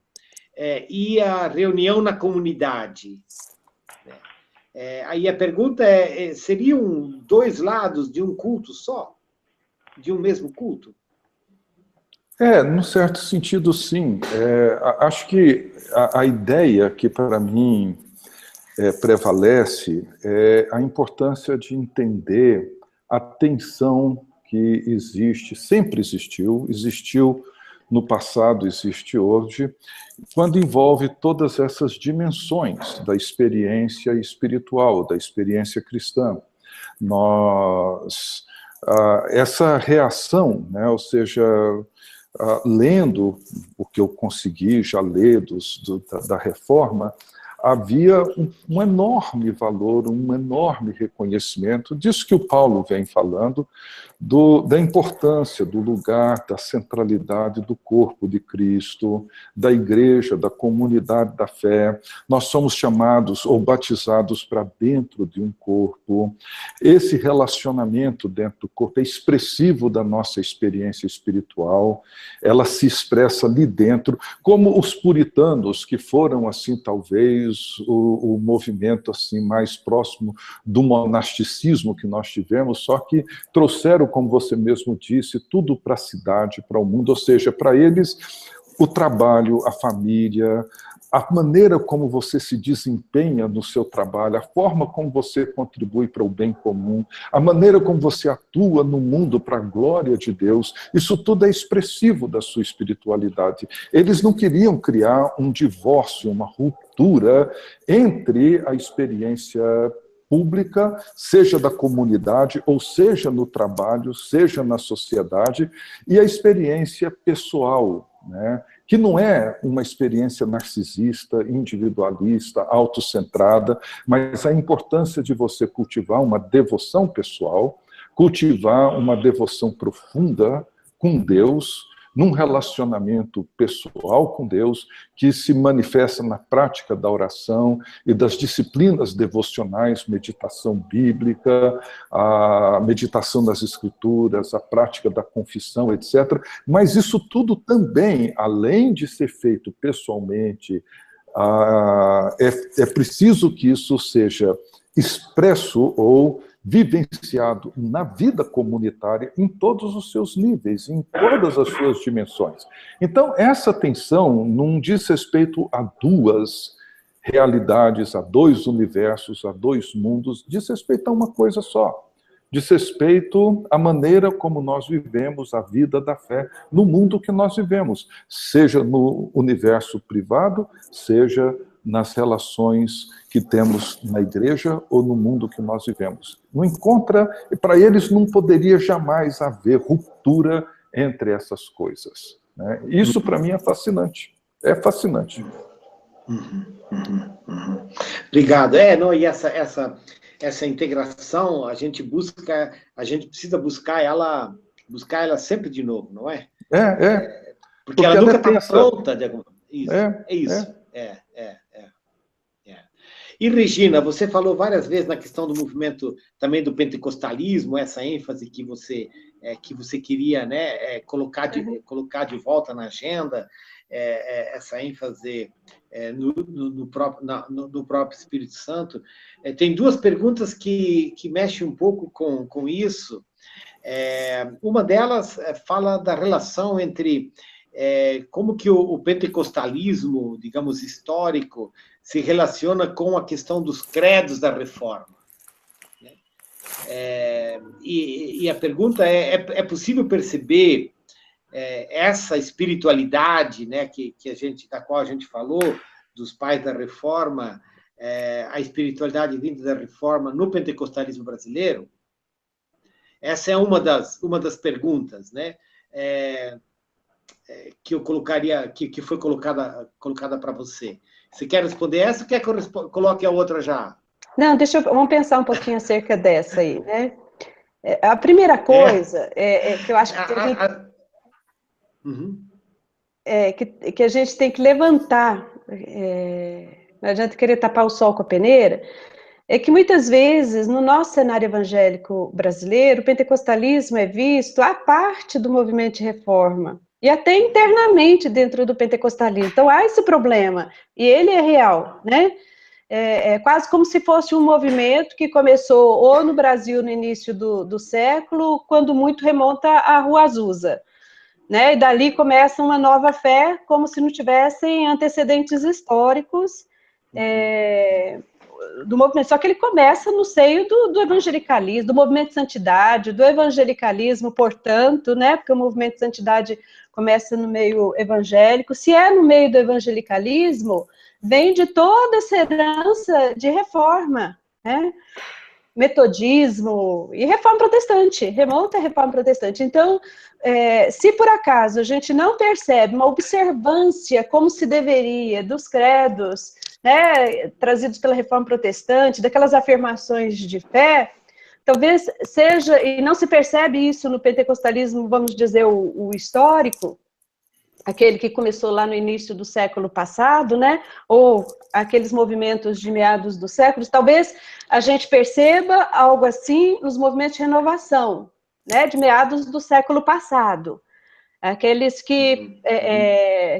e a reunião na comunidade. Aí a pergunta seriam dois lados de um culto só? De um mesmo culto? Num certo sentido, sim. Acho que a ideia que, para mim, prevalece é a importância de entender a tensão que existe, sempre existiu no passado, existe hoje, quando envolve todas essas dimensões da experiência espiritual, da experiência cristã. Essa reação, né, ou seja... lendo o que eu consegui já ler da Reforma, havia um enorme valor, um enorme reconhecimento disso que o Paulo vem falando, da importância do lugar, da centralidade do corpo de Cristo, da igreja, da comunidade da fé. Nós somos chamados ou batizados para dentro de um corpo. Esse relacionamento dentro do corpo é expressivo da nossa experiência espiritual, ela se expressa ali dentro, como os puritanos, que foram, assim, talvez, o movimento assim mais próximo do monasticismo que nós tivemos, só que trouxeram, como você mesmo disse, tudo para a cidade, para o mundo, ou seja, para eles o trabalho, a família, a maneira como você se desempenha no seu trabalho, a forma como você contribui para o bem comum, a maneira como você atua no mundo para a glória de Deus, isso tudo é expressivo da sua espiritualidade. Eles não queriam criar um divórcio, uma ruptura entre a experiência pública, seja da comunidade, ou seja no trabalho, seja na sociedade, e a experiência pessoal, né? Que não é uma experiência narcisista, individualista, autocentrada, mas a importância de você cultivar uma devoção pessoal, cultivar uma devoção profunda com Deus, num relacionamento pessoal com Deus, que se manifesta na prática da oração e das disciplinas devocionais, meditação bíblica, a meditação nas Escrituras, a prática da confissão, etc. Mas isso tudo também, além de ser feito pessoalmente, é preciso que isso seja expresso ou vivenciado na vida comunitária em todos os seus níveis, em todas as suas dimensões. Então, essa tensão não diz respeito a duas realidades, a dois universos, a dois mundos, diz respeito a uma coisa só. Diz respeito à maneira como nós vivemos a vida da fé no mundo que nós vivemos, seja no universo privado, seja nas relações que temos na igreja ou no mundo que nós vivemos. Não encontra, e para eles não poderia jamais haver ruptura entre essas coisas, né? Isso para mim é fascinante. É fascinante. Obrigado. Não, e essa integração, a gente precisa buscar ela sempre de novo, não é? Porque ela nunca está pronta de alguma. Isso. E, Regina, você falou várias vezes na questão do movimento também do pentecostalismo, essa ênfase que você queria, né, colocar de volta na agenda, essa ênfase no próprio Espírito Santo. Tem duas perguntas que mexem um pouco com isso. Uma delas fala da relação entre como que o pentecostalismo, digamos, histórico, se relaciona com a questão dos credos da reforma. E a pergunta é possível perceber essa espiritualidade, né, da qual a gente falou, dos pais da reforma, a espiritualidade vinda da reforma no pentecostalismo brasileiro? Essa é uma das perguntas, né, que eu colocaria, que foi colocada para você. Você quer responder essa ou quer que eu coloque a outra já? Não, vamos pensar um pouquinho acerca dessa aí, né? A primeira coisa que eu acho que a gente tem que levantar, não adianta querer tapar o sol com a peneira, é que muitas vezes no nosso cenário evangélico brasileiro, o pentecostalismo é visto à parte do movimento de reforma. E até internamente dentro do pentecostalismo. Então, há esse problema, e ele é real, né? É quase como se fosse um movimento que começou ou no Brasil no início do século, quando muito remonta à Rua Azusa, né? E dali começa uma nova fé, como se não tivessem antecedentes históricos do movimento. Só que ele começa no seio do evangelicalismo, do movimento de santidade, do evangelicalismo, portanto, né? Porque o movimento de santidade começa no meio evangélico. Se é no meio do evangelicalismo, vem de toda essa herança de reforma, né? Metodismo e reforma protestante, remonta à reforma protestante. Então, se por acaso a gente não percebe uma observância como se deveria dos credos, né, trazidos pela reforma protestante, daquelas afirmações de fé, talvez seja, e não se percebe isso no pentecostalismo, vamos dizer, o histórico, aquele que começou lá no início do século passado, né, ou aqueles movimentos de meados do século, talvez a gente perceba algo assim nos movimentos de renovação, né, de meados do século passado, aqueles que,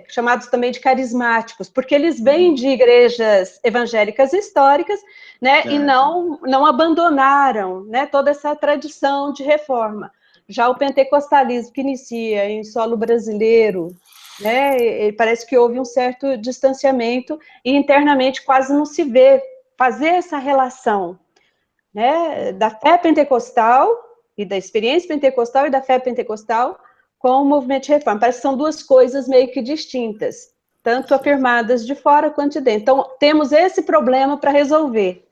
chamados também de carismáticos, porque eles vêm de igrejas evangélicas históricas, né, e não abandonaram, né, toda essa tradição de reforma. Já o pentecostalismo, que inicia em solo brasileiro, né? E parece que houve um certo distanciamento e internamente quase não se vê fazer essa relação, né, da fé pentecostal e da experiência pentecostal e da fé pentecostal com o movimento de reforma. Parece que são duas coisas meio que distintas, tanto afirmadas de fora quanto de dentro. Então, temos esse problema para resolver,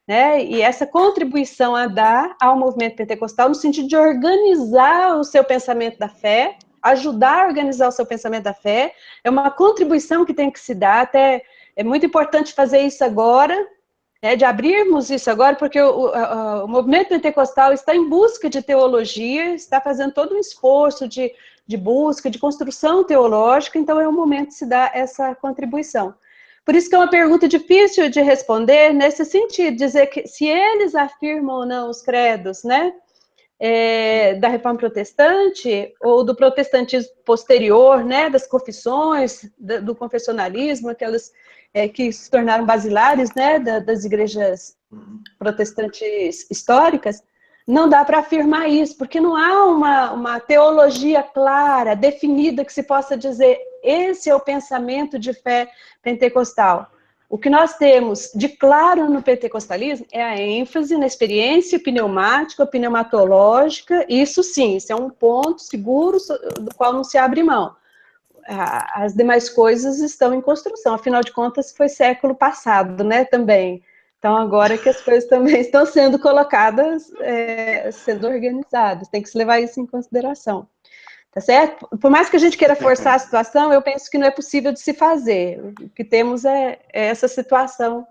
né? E essa contribuição a dar ao movimento pentecostal no sentido de organizar o seu pensamento da fé, ajudar a organizar o seu pensamento da fé, é uma contribuição que tem que se dar, até é muito importante fazer isso agora, de abrirmos isso agora, porque o movimento pentecostal está em busca de teologia, está fazendo todo um esforço de busca, de construção teológica, então é o momento de se dar essa contribuição. Por isso que é uma pergunta difícil de responder nesse sentido, dizer que se eles afirmam ou não os credos, né, da reforma protestante, ou do protestantismo posterior, né, das confissões, do confessionalismo, aquelas que se tornaram basilares, né, das igrejas protestantes históricas, não dá para afirmar isso, porque não há uma teologia clara, definida, que se possa dizer, esse é o pensamento de fé pentecostal. O que nós temos de claro no pentecostalismo é a ênfase na experiência pneumática, pneumatológica, isso sim, isso é um ponto seguro do qual não se abre mão. As demais coisas estão em construção, afinal de contas foi século passado, né, também. Então agora que as coisas também estão sendo colocadas, sendo organizadas, tem que se levar isso em consideração. Tá certo? Por mais que a gente queira forçar a situação, eu penso que não é possível de se fazer. O que temos é essa situação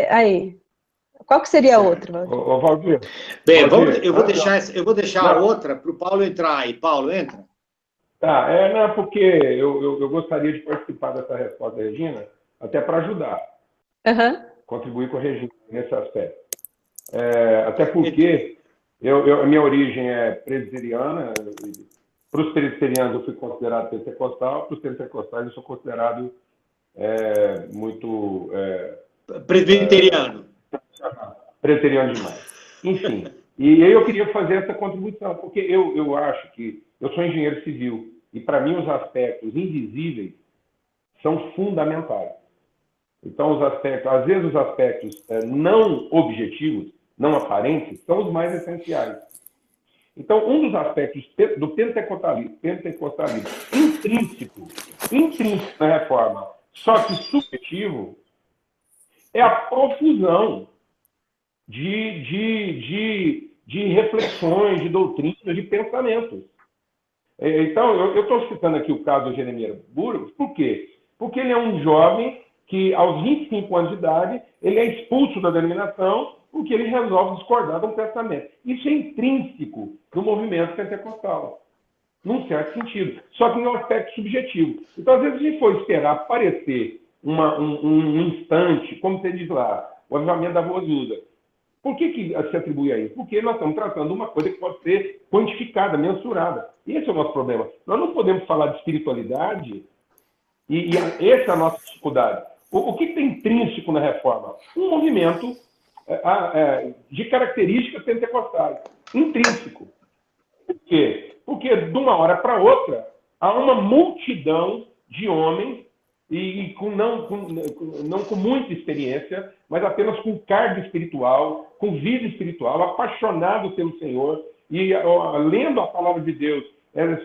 aí. Qual que seria a outra? Ô, Valdir. Bem, eu vou deixar a outra para o Paulo entrar aí. Paulo, entra. Tá, não, porque eu gostaria de participar dessa resposta da Regina, até para ajudar. Contribuir com a Regina nesse aspecto. Até porque a minha origem é presbiteriana. Para os presbiterianos eu fui considerado pentecostal, para os pentecostais eu sou considerado muito... presbiteriano. Presbiteriano demais. Enfim, e aí eu queria fazer essa contribuição, porque eu acho que eu sou engenheiro civil, e para mim os aspectos invisíveis são fundamentais. Então, às vezes os aspectos não objetivos, não aparentes, são os mais essenciais. Então, um dos aspectos do pentecostalismo intrínseco na reforma, só que subjetivo, é a profusão de reflexões, de doutrinas, de pensamentos. Então, eu estou citando aqui o caso do Jeremias Burgos, por quê? Porque ele é um jovem que, aos 25 anos de idade, ele é expulso da denominação porque ele resolve discordar de um pensamento. Isso é intrínseco do movimento pentecostal, num certo sentido, só que em um aspecto subjetivo. Então, às vezes, a gente for esperar aparecer um instante, como você diz lá, o avivamento da Rua Azusa. Por que se atribui a isso? Porque nós estamos tratando de uma coisa que pode ser quantificada, mensurada. Esse é o nosso problema. Nós não podemos falar de espiritualidade e essa é a nossa dificuldade. O que tem intrínseco na reforma? Um movimento de características pentecostais. Intrínseco. Por quê? Porque de uma hora para outra há uma multidão de homens e não com muita experiência, mas apenas com carga espiritual, com vida espiritual, apaixonados pelo Senhor e lendo a palavra de Deus,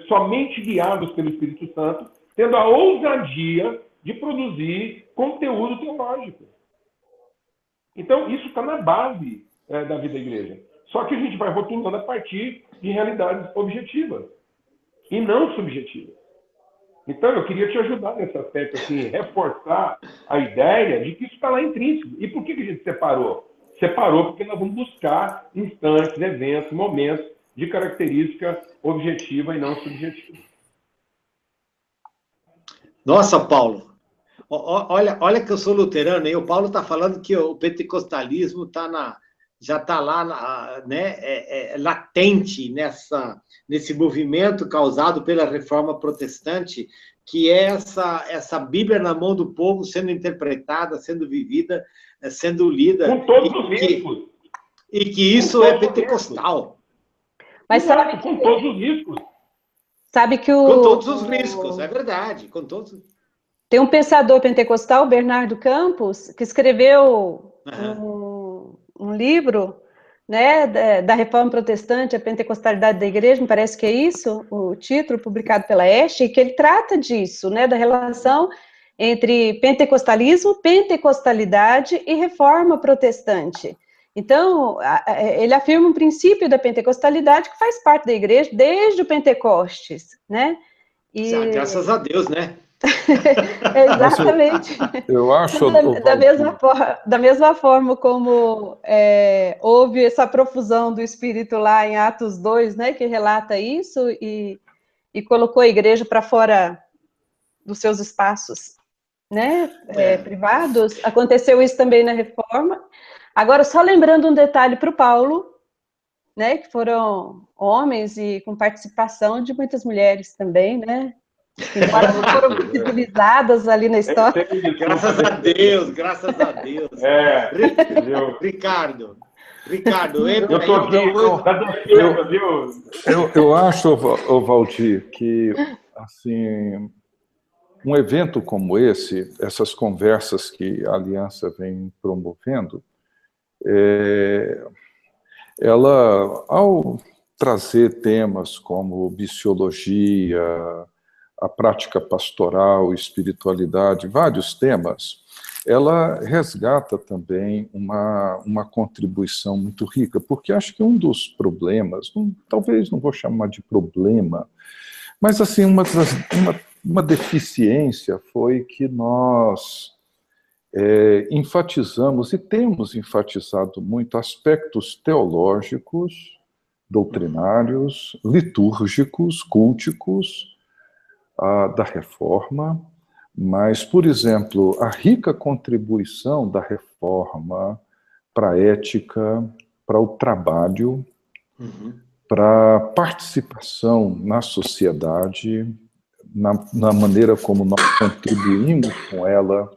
somente guiados pelo Espírito Santo, tendo a ousadia de produzir conteúdo teológico. Então, isso está na base da vida da igreja. Só que a gente vai rotulando a partir de realidades objetivas e não subjetivas. Então, eu queria te ajudar nesse aspecto, assim, reforçar a ideia de que isso está lá intrínseco. E por que a gente separou? Separou porque nós vamos buscar instantes, eventos, momentos de característica objetiva e não subjetiva. Nossa, Paulo, olha que eu sou luterano, e o Paulo está falando que o pentecostalismo já está lá, né, latente nesse movimento causado pela reforma protestante, que é essa Bíblia na mão do povo sendo interpretada, sendo vivida, sendo lida. Com todos os riscos. E que isso é pentecostal. Mas sabe com todos os riscos. Sabe que com todos os riscos, é verdade, com todos. Tem um pensador pentecostal, Bernardo Campos, que escreveu um livro, né, da Reforma Protestante, a Pentecostalidade da Igreja, me parece que é isso, o título, publicado pela Este, que ele trata disso, né, da relação entre pentecostalismo, pentecostalidade e reforma protestante. Então, ele afirma um princípio da pentecostalidade que faz parte da igreja desde o Pentecostes, né? Graças a Deus, né? Exatamente. Eu acho, da mesma forma como houve essa profusão do Espírito lá em Atos 2, né, que relata isso, e colocou a igreja para fora dos seus espaços, né, privados, aconteceu isso também na Reforma. Agora, só lembrando um detalhe para o Paulo, né, que foram homens e com participação de muitas mulheres também, né, embora não foram civilizadas ali na história. Graças a Deus, graças a Deus. Ricardo, entra aí. Eu acho, Valdir, que assim, um evento como esse, essas conversas que a Aliança vem promovendo, ela, ao trazer temas como missiologia, a prática pastoral, espiritualidade, vários temas, ela resgata também uma contribuição muito rica, porque acho que um dos problemas, talvez não vou chamar de problema, mas assim, uma deficiência foi que nós enfatizamos e temos enfatizado muito aspectos teológicos, doutrinários, litúrgicos, culticos da Reforma, mas, por exemplo, a rica contribuição da Reforma para a ética, para o trabalho, para a participação na sociedade, na maneira como nós contribuímos com ela,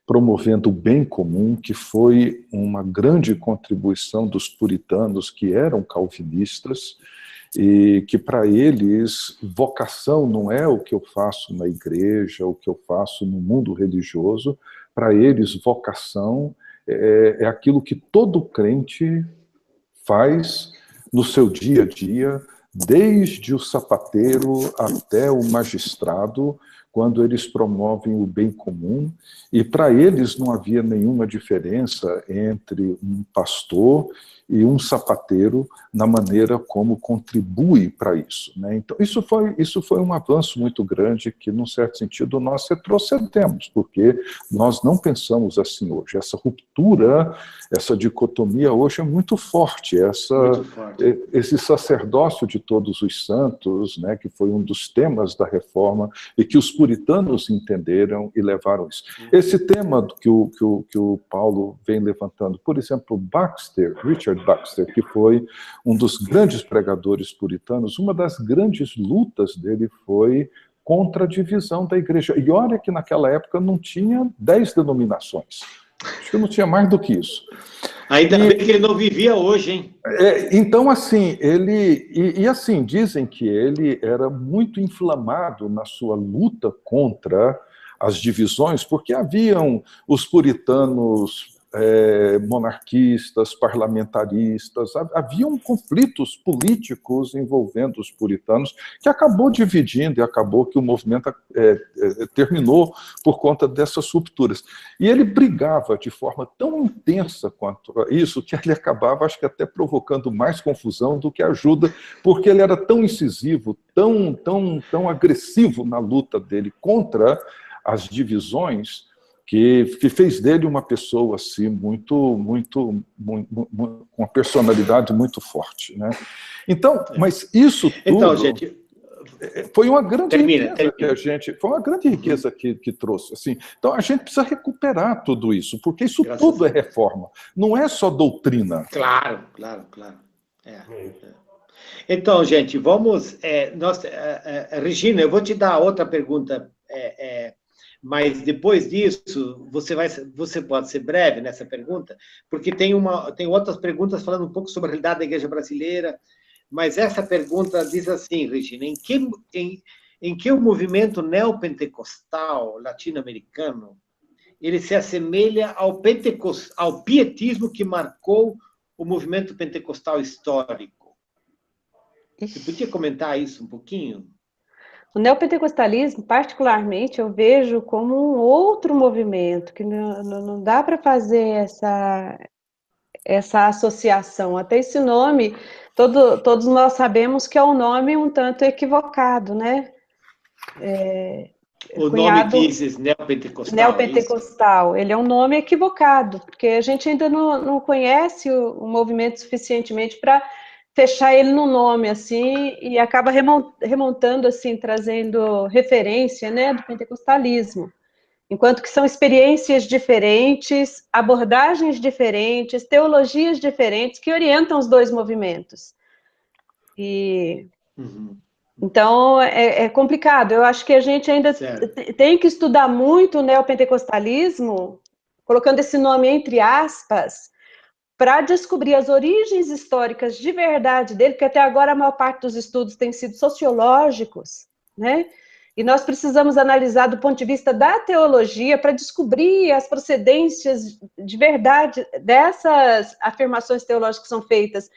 promovendo o bem comum, que foi uma grande contribuição dos puritanos, que eram calvinistas, e que para eles vocação não é o que eu faço na igreja, o que eu faço no mundo religioso, para eles vocação é aquilo que todo crente faz no seu dia a dia, desde o sapateiro até o magistrado, quando eles promovem o bem comum, e para eles não havia nenhuma diferença entre um pastor e um sapateiro na maneira como contribui para isso, né? Então, isso foi um avanço muito grande que, num certo sentido, nós retrocedemos, porque nós não pensamos assim hoje. Essa ruptura, essa dicotomia hoje é muito forte. Esse sacerdócio de todos os santos, né, que foi um dos temas da Reforma e que os puritanos entenderam e levaram isso. Esse tema que o Paulo vem levantando, por exemplo, Richard Baxter, que foi um dos grandes pregadores puritanos, uma das grandes lutas dele foi contra a divisão da igreja. E olha que naquela época não tinha 10 denominações. Acho que não tinha mais do que isso. Ainda bem que ele não vivia hoje, hein? Então, assim, assim, dizem que ele era muito inflamado na sua luta contra as divisões, porque haviam os puritanos monarquistas, parlamentaristas, haviam conflitos políticos envolvendo os puritanos, que acabou dividindo e acabou que o movimento terminou por conta dessas rupturas. E ele brigava de forma tão intensa quanto isso, que ele acabava, acho que até provocando mais confusão do que ajuda, porque ele era tão incisivo, tão agressivo na luta dele contra as divisões, que fez dele uma pessoa assim muito, com uma personalidade muito forte, né? Então, mas isso tudo gente, foi uma grande riqueza que a gente, foi uma grande riqueza que trouxe, assim. Então a gente precisa recuperar tudo isso, porque isso tudo é reforma, não é só doutrina. Claro. Então, gente, vamos. Regina, eu vou te dar outra pergunta. Mas depois disso, você pode ser breve nessa pergunta, porque tem outras perguntas falando um pouco sobre a realidade da igreja brasileira, mas essa pergunta diz assim, Regina, em que o movimento neopentecostal latino-americano ele se assemelha ao pietismo que marcou o movimento pentecostal histórico? Você podia comentar isso um pouquinho? O neopentecostalismo, particularmente, eu vejo como um outro movimento, que não dá para fazer essa associação. Até esse nome, todos nós sabemos que é um nome um tanto equivocado, né? O nome diz neopentecostal. Neopentecostal, ele é um nome equivocado, porque a gente ainda não conhece o movimento suficientemente para fechar ele no nome, assim, e acaba remontando, assim, trazendo referência, né, do pentecostalismo. Enquanto que são experiências diferentes, abordagens diferentes, teologias diferentes que orientam os dois movimentos. Então, é complicado. Eu acho que a gente ainda tem que estudar muito o neopentecostalismo, colocando esse nome entre aspas, para descobrir as origens históricas de verdade dele, porque até agora a maior parte dos estudos tem sido sociológicos, né? E nós precisamos analisar do ponto de vista da teologia para descobrir as procedências de verdade dessas afirmações teológicas que são feitas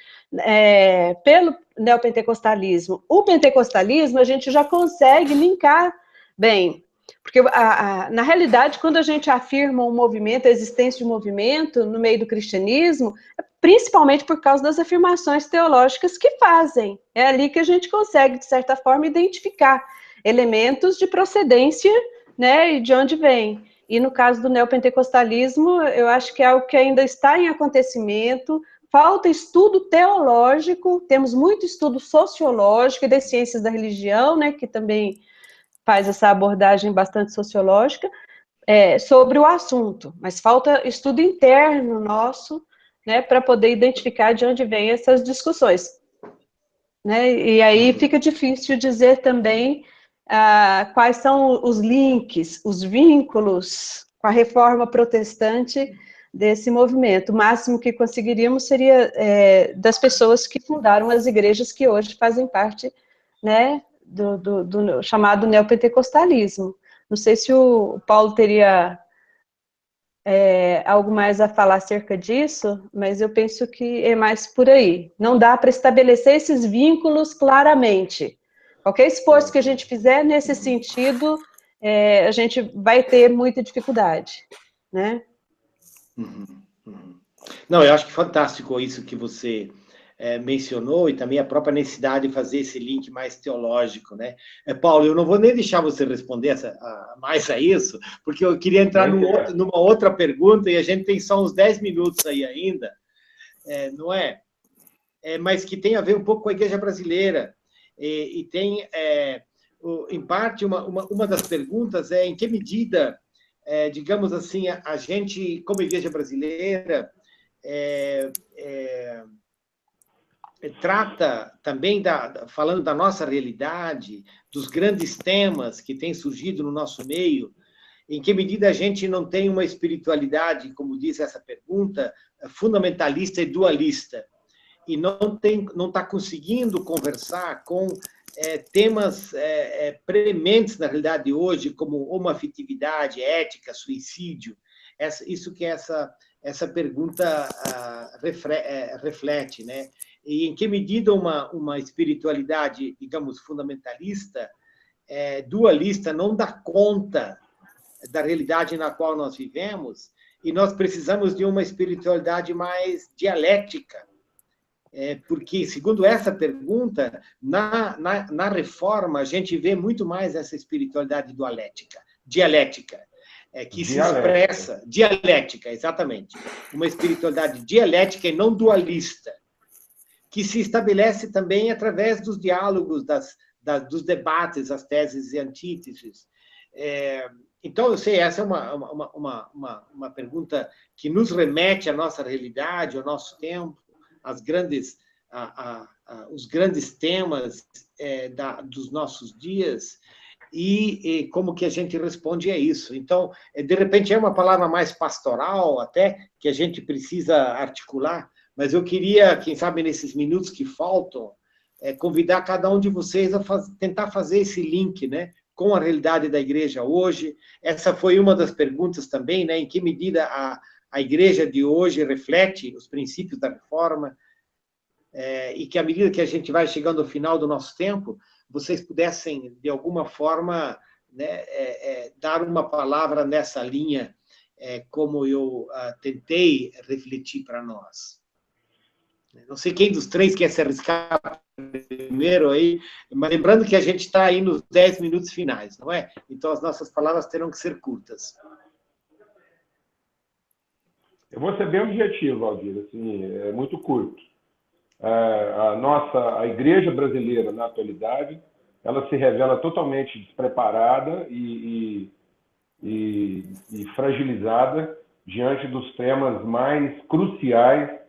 pelo neopentecostalismo. O pentecostalismo a gente já consegue linkar bem, porque na realidade, quando a gente afirma um movimento, a existência de um movimento no meio do cristianismo, principalmente por causa das afirmações teológicas que fazem. É ali que a gente consegue, de certa forma, identificar elementos de procedência, né, e de onde vem. E no caso do neopentecostalismo, eu acho que é algo que ainda está em acontecimento, falta estudo teológico, temos muito estudo sociológico e das ciências da religião, né, que também faz essa abordagem bastante sociológica, sobre o assunto, mas falta estudo interno nosso, né, para poder identificar de onde vem essas discussões. Né, e aí fica difícil dizer também quais são os links, os vínculos com a reforma protestante desse movimento. O máximo que conseguiríamos seria das pessoas que fundaram as igrejas que hoje fazem parte, né, do chamado neopentecostalismo. Não sei se o Paulo teria algo mais a falar acerca disso, mas eu penso que é mais por aí. Não dá para estabelecer esses vínculos claramente. Qualquer esforço que a gente fizer nesse sentido, a gente vai ter muita dificuldade, né? Não, eu acho que fantástico isso que você mencionou e também a própria necessidade de fazer esse link mais teológico, né? Paulo, eu não vou nem deixar você responder mais a isso, porque eu queria entrar numa outra pergunta e a gente tem só uns 10 minutos aí ainda, não é? Mas que tem a ver um pouco com a igreja brasileira. E tem, em parte, uma das perguntas em que medida, digamos assim, a gente, como igreja brasileira, trata também, falando da nossa realidade, dos grandes temas que têm surgido no nosso meio, em que medida a gente não tem uma espiritualidade, como diz essa pergunta, fundamentalista e dualista, e não está conseguindo conversar com temas prementes na realidade de hoje, como homoafetividade, ética, suicídio. Isso que essa pergunta reflete, né? E em que medida uma espiritualidade, digamos, fundamentalista, dualista, não dá conta da realidade na qual nós vivemos, e nós precisamos de uma espiritualidade mais dialética, porque, segundo essa pergunta, na reforma, a gente vê muito mais essa espiritualidade dialética, que se expressa, dialética, exatamente, uma espiritualidade dialética e não dualista, que se estabelece também através dos diálogos, dos debates, as teses e antíteses. Então, eu sei, essa é uma pergunta que nos remete à nossa realidade, ao nosso tempo, os grandes temas dos nossos dias, e como que a gente responde a isso. Então, de repente, é uma palavra mais pastoral até, que a gente precisa articular, mas eu queria, quem sabe, nesses minutos que faltam, convidar cada um de vocês a tentar fazer esse link, né, com a realidade da igreja hoje. Essa foi uma das perguntas também, né, em que medida a igreja de hoje reflete os princípios da reforma, e que à medida que a gente vai chegando ao final do nosso tempo, vocês pudessem, de alguma forma, né, dar uma palavra nessa linha, como eu tentei refletir para nós. Não sei quem dos três quer se arriscar primeiro aí, mas lembrando que a gente está aí nos 10 minutos finais, não é? Então as nossas palavras terão que ser curtas. Eu vou ser bem objetivo, Valdir, assim, é muito curto. A igreja brasileira, na atualidade, ela se revela totalmente despreparada e fragilizada diante dos temas mais cruciais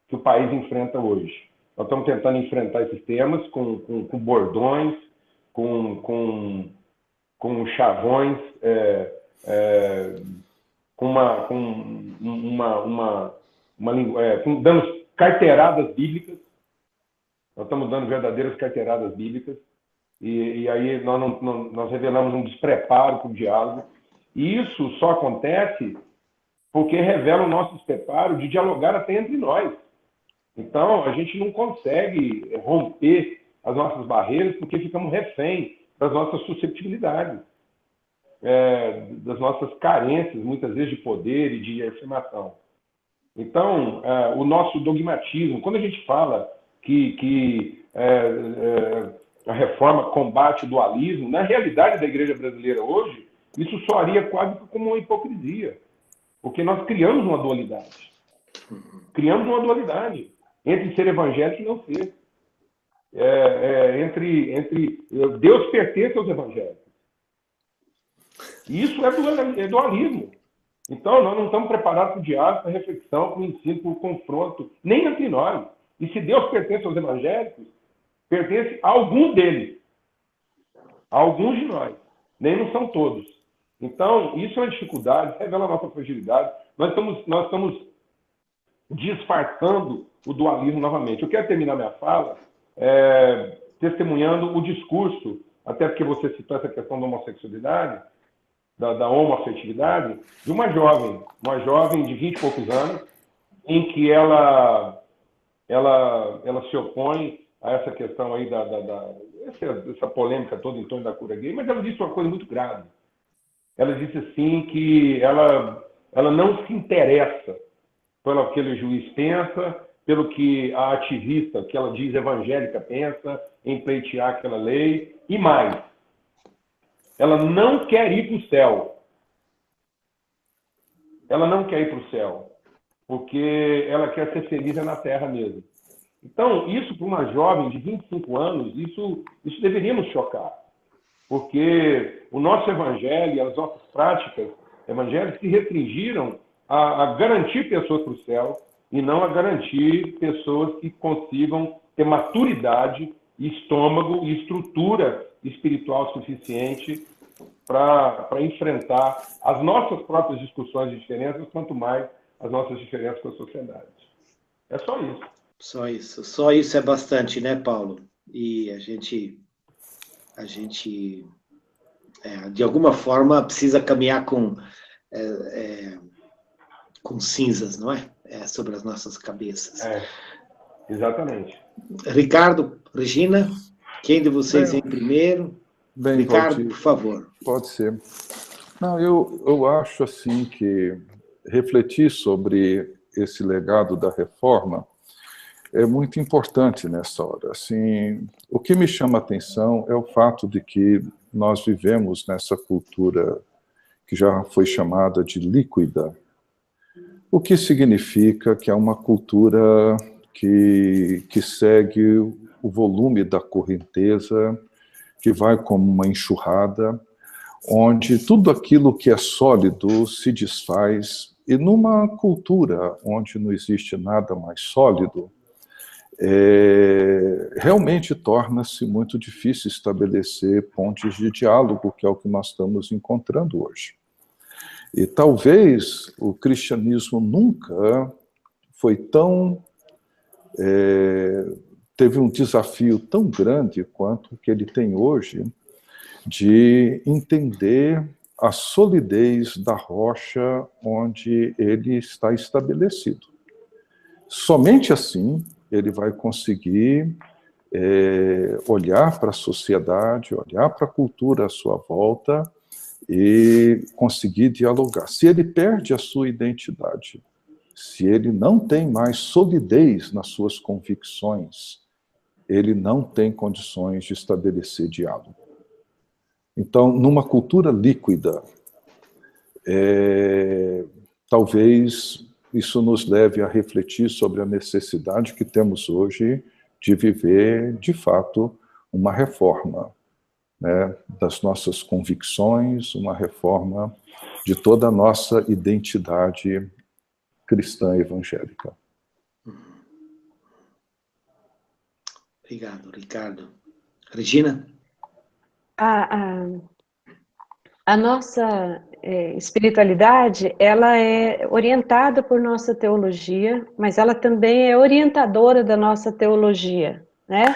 que o país enfrenta hoje. Nós estamos tentando enfrentar esses temas com bordões, com chavões, dando carteiradas bíblicas. Nós estamos dando verdadeiras carteiradas bíblicas. E aí nós revelamos um despreparo para o diálogo. E isso só acontece porque revela o nosso despreparo de dialogar até entre nós. Então, a gente não consegue romper as nossas barreiras porque ficamos refém das nossas susceptibilidades, das nossas carências, muitas vezes, de poder e de afirmação. Então, o nosso dogmatismo, quando a gente fala que a reforma combate o dualismo, na realidade da igreja brasileira hoje, isso soaria quase como uma hipocrisia, porque nós criamos uma dualidade. Criamos uma dualidade entre ser evangélico e não ser. Deus pertence aos evangélicos. Isso é dualismo. Então, nós não estamos preparados para o diálogo, para a reflexão, para o ensino, para o confronto, nem entre nós. E se Deus pertence aos evangélicos, pertence a alguns deles, a alguns de nós. Nem não são todos. Então, isso é uma dificuldade, revela a nossa fragilidade. Nós estamos disfarçando o dualismo novamente. Eu quero terminar minha fala testemunhando o discurso, até porque você citou essa questão da homossexualidade, da homoafetividade, de uma jovem de 20 e poucos anos, em que ela se opõe a essa questão aí essa polêmica toda em torno da cura gay, mas ela disse uma coisa muito grave. Ela disse assim que ela não se interessa pelo que aquele juiz pensa, pelo que a ativista, que ela diz evangélica, pensa em pleitear aquela lei, e mais. Ela não quer ir para o céu. Ela não quer ir para o céu, porque ela quer ser feliz na terra mesmo. Então, isso para uma jovem de 25 anos, isso deveria nos chocar, porque o nosso evangelho e as nossas práticas evangélicas se restringiram a garantir pessoas para o céu e não a garantir pessoas que consigam ter maturidade, estômago e estrutura espiritual suficiente para enfrentar as nossas próprias discussões de diferenças, quanto mais as nossas diferenças com a sociedade. É só isso. Só isso é bastante, né, Paulo? E a gente de alguma forma, precisa caminhar com cinzas, não é? Sobre as nossas cabeças. Exatamente. Ricardo, Regina, quem de vocês vem primeiro? Bem, Ricardo, Valdir, por favor. Pode ser. Não, eu acho assim que refletir sobre esse legado da reforma é muito importante nessa hora. Assim, o que me chama a atenção é o fato de que nós vivemos nessa cultura que já foi chamada de líquida, o que significa que é uma cultura que segue o volume da correnteza, que vai como uma enxurrada, onde tudo aquilo que é sólido se desfaz, e numa cultura onde não existe nada mais sólido, realmente torna-se muito difícil estabelecer pontes de diálogo, que é o que nós estamos encontrando hoje. E talvez o cristianismo nunca foi teve um desafio tão grande quanto o que ele tem hoje, de entender a solidez da rocha onde ele está estabelecido. Somente assim ele vai conseguir olhar para a sociedade, olhar para a cultura à sua volta e conseguir dialogar. Se ele perde a sua identidade, se ele não tem mais solidez nas suas convicções, ele não tem condições de estabelecer diálogo. Então, numa cultura líquida, talvez isso nos leve a refletir sobre a necessidade que temos hoje de viver, de fato, uma reforma, né, das nossas convicções, uma reforma de toda a nossa identidade cristã evangélica. Obrigado, Ricardo. Regina? A nossa espiritualidade, ela é orientada por nossa teologia, mas ela também é orientadora da nossa teologia, né?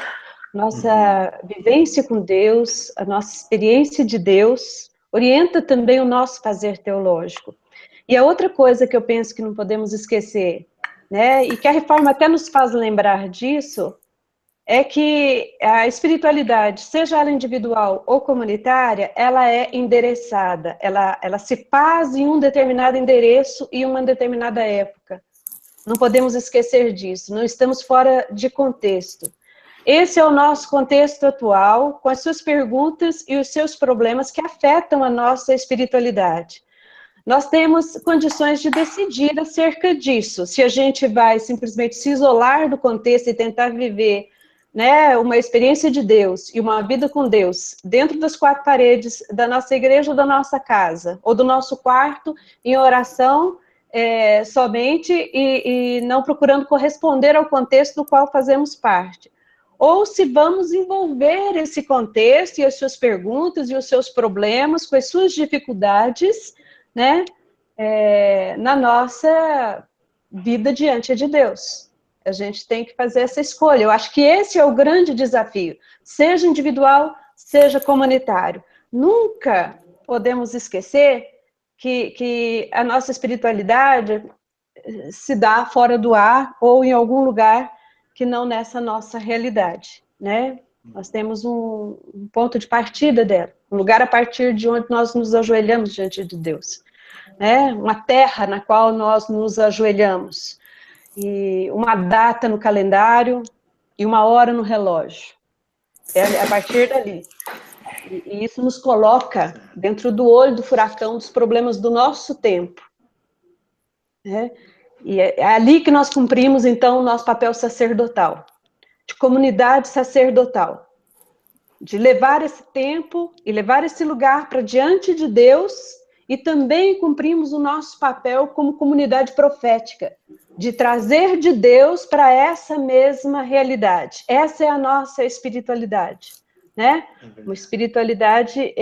Nossa vivência com Deus, a nossa experiência de Deus, orienta também o nosso fazer teológico. E a outra coisa que eu penso que não podemos esquecer, né, e que a reforma até nos faz lembrar disso, é que a espiritualidade, seja ela individual ou comunitária, ela é endereçada, ela se faz em um determinado endereço e uma determinada época. Não podemos esquecer disso, não estamos fora de contexto. Esse é o nosso contexto atual, com as suas perguntas e os seus problemas que afetam a nossa espiritualidade. Nós temos condições de decidir acerca disso, se a gente vai simplesmente se isolar do contexto e tentar viver, né, uma experiência de Deus e uma vida com Deus dentro das quatro paredes da nossa igreja ou da nossa casa, ou do nosso quarto, em oração somente e não procurando corresponder ao contexto do qual fazemos parte. Ou se vamos envolver esse contexto e as suas perguntas e os seus problemas, com as suas dificuldades, né, na nossa vida diante de Deus. A gente tem que fazer essa escolha. Eu acho que esse é o grande desafio, seja individual, seja comunitário. Nunca podemos esquecer que a nossa espiritualidade se dá fora do ar ou em algum lugar que não nessa nossa realidade, né? Nós temos um ponto de partida dela, um lugar a partir de onde nós nos ajoelhamos diante de Deus, né? Uma terra na qual nós nos ajoelhamos, e uma data no calendário e uma hora no relógio. É a partir dali. E isso nos coloca dentro do olho do furacão dos problemas do nosso tempo, né? E é ali que nós cumprimos, então, o nosso papel sacerdotal, de comunidade sacerdotal, de levar esse tempo e levar esse lugar para diante de Deus, e também cumprimos o nosso papel como comunidade profética, de trazer de Deus para essa mesma realidade. Essa é a nossa espiritualidade, né? Uma espiritualidade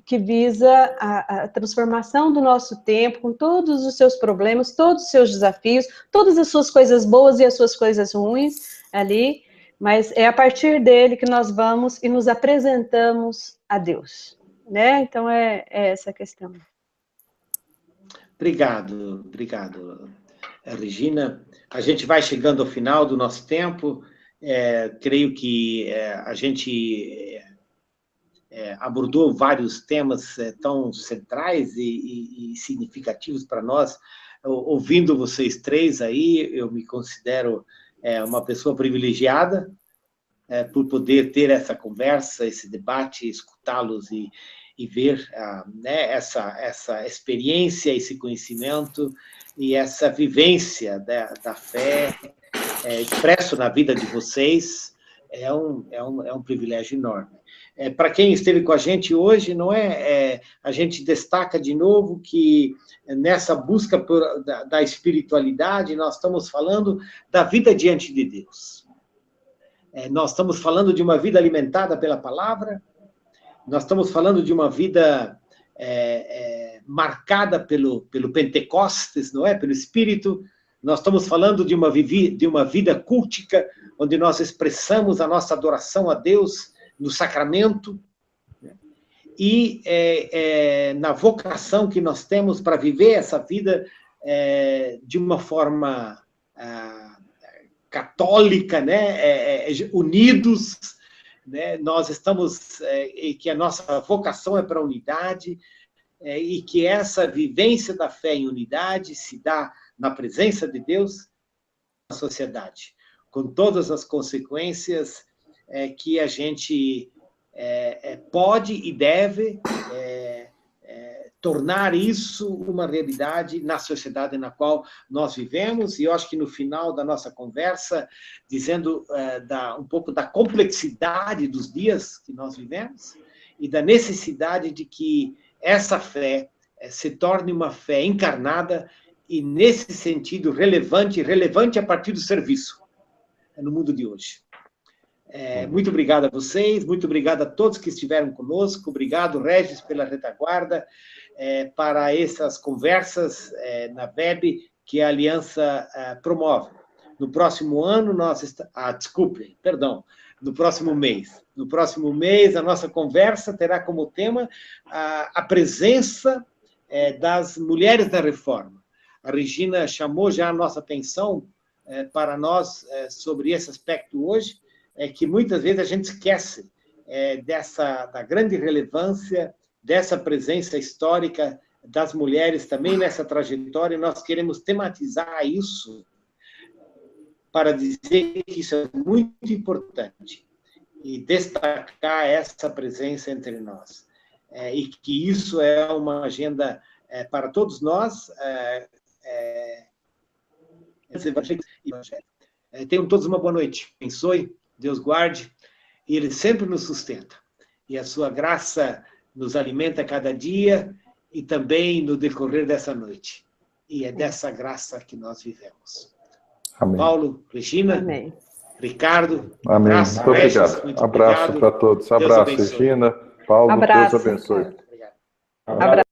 que visa a transformação do nosso tempo, com todos os seus problemas, todos os seus desafios, todas as suas coisas boas e as suas coisas ruins ali, mas é a partir dele que nós vamos e nos apresentamos a Deus, né? Então é essa a questão. Obrigado, Regina. A gente vai chegando ao final do nosso tempo. Creio que a gente abordou vários temas tão centrais e significativos para nós. Ouvindo vocês três aí, eu me considero uma pessoa privilegiada por poder ter essa conversa, esse debate, escutá-los e ver né, essa experiência, esse conhecimento e essa vivência da fé expresso na vida de vocês. É um privilégio enorme. Para quem esteve com a gente hoje, não a gente destaca de novo que nessa busca da espiritualidade, nós estamos falando da vida diante de Deus. Nós estamos falando de uma vida alimentada pela palavra, nós estamos falando de uma vida marcada pelo Pentecostes, não é? Pelo Espírito, Nós estamos falando de uma vida cultica, onde nós expressamos a nossa adoração a Deus no sacramento, né? E na vocação que nós temos para viver essa vida de uma forma católica, né? Unidos, né? Nós estamos, e que a nossa vocação é para a unidade, e que essa vivência da fé em unidade se dá na presença de Deus na sociedade, com todas as consequências que a gente pode e deve tornar isso uma realidade na sociedade na qual nós vivemos. E eu acho que no final da nossa conversa, dizendo um pouco da complexidade dos dias que nós vivemos e da necessidade de que essa fé se torne uma fé encarnada e, nesse sentido, relevante a partir do serviço no mundo de hoje. Muito obrigado a vocês, muito obrigado a todos que estiveram conosco, obrigado, Regis, pela retaguarda, para essas conversas na web que a Aliança promove. No próximo ano, no próximo mês. No próximo mês, a nossa conversa terá como tema a presença das mulheres da reforma. A Regina chamou já a nossa atenção para nós sobre esse aspecto hoje, que muitas vezes a gente esquece da grande relevância dessa presença histórica das mulheres também nessa trajetória, e nós queremos tematizar isso para dizer que isso é muito importante e destacar essa presença entre nós. E que isso é uma agenda para todos nós, tenham todos uma boa noite. Abençoe, Deus guarde, e Ele sempre nos sustenta. E a sua graça nos alimenta cada dia e também no decorrer dessa noite. E é dessa graça que nós vivemos. Amém. Paulo, Regina, amém. Ricardo, amém. Abraço, muito obrigado. Muito abraço para todos. Abraço, Regina, Paulo, abraço. Deus abençoe. Obrigado. Abraço.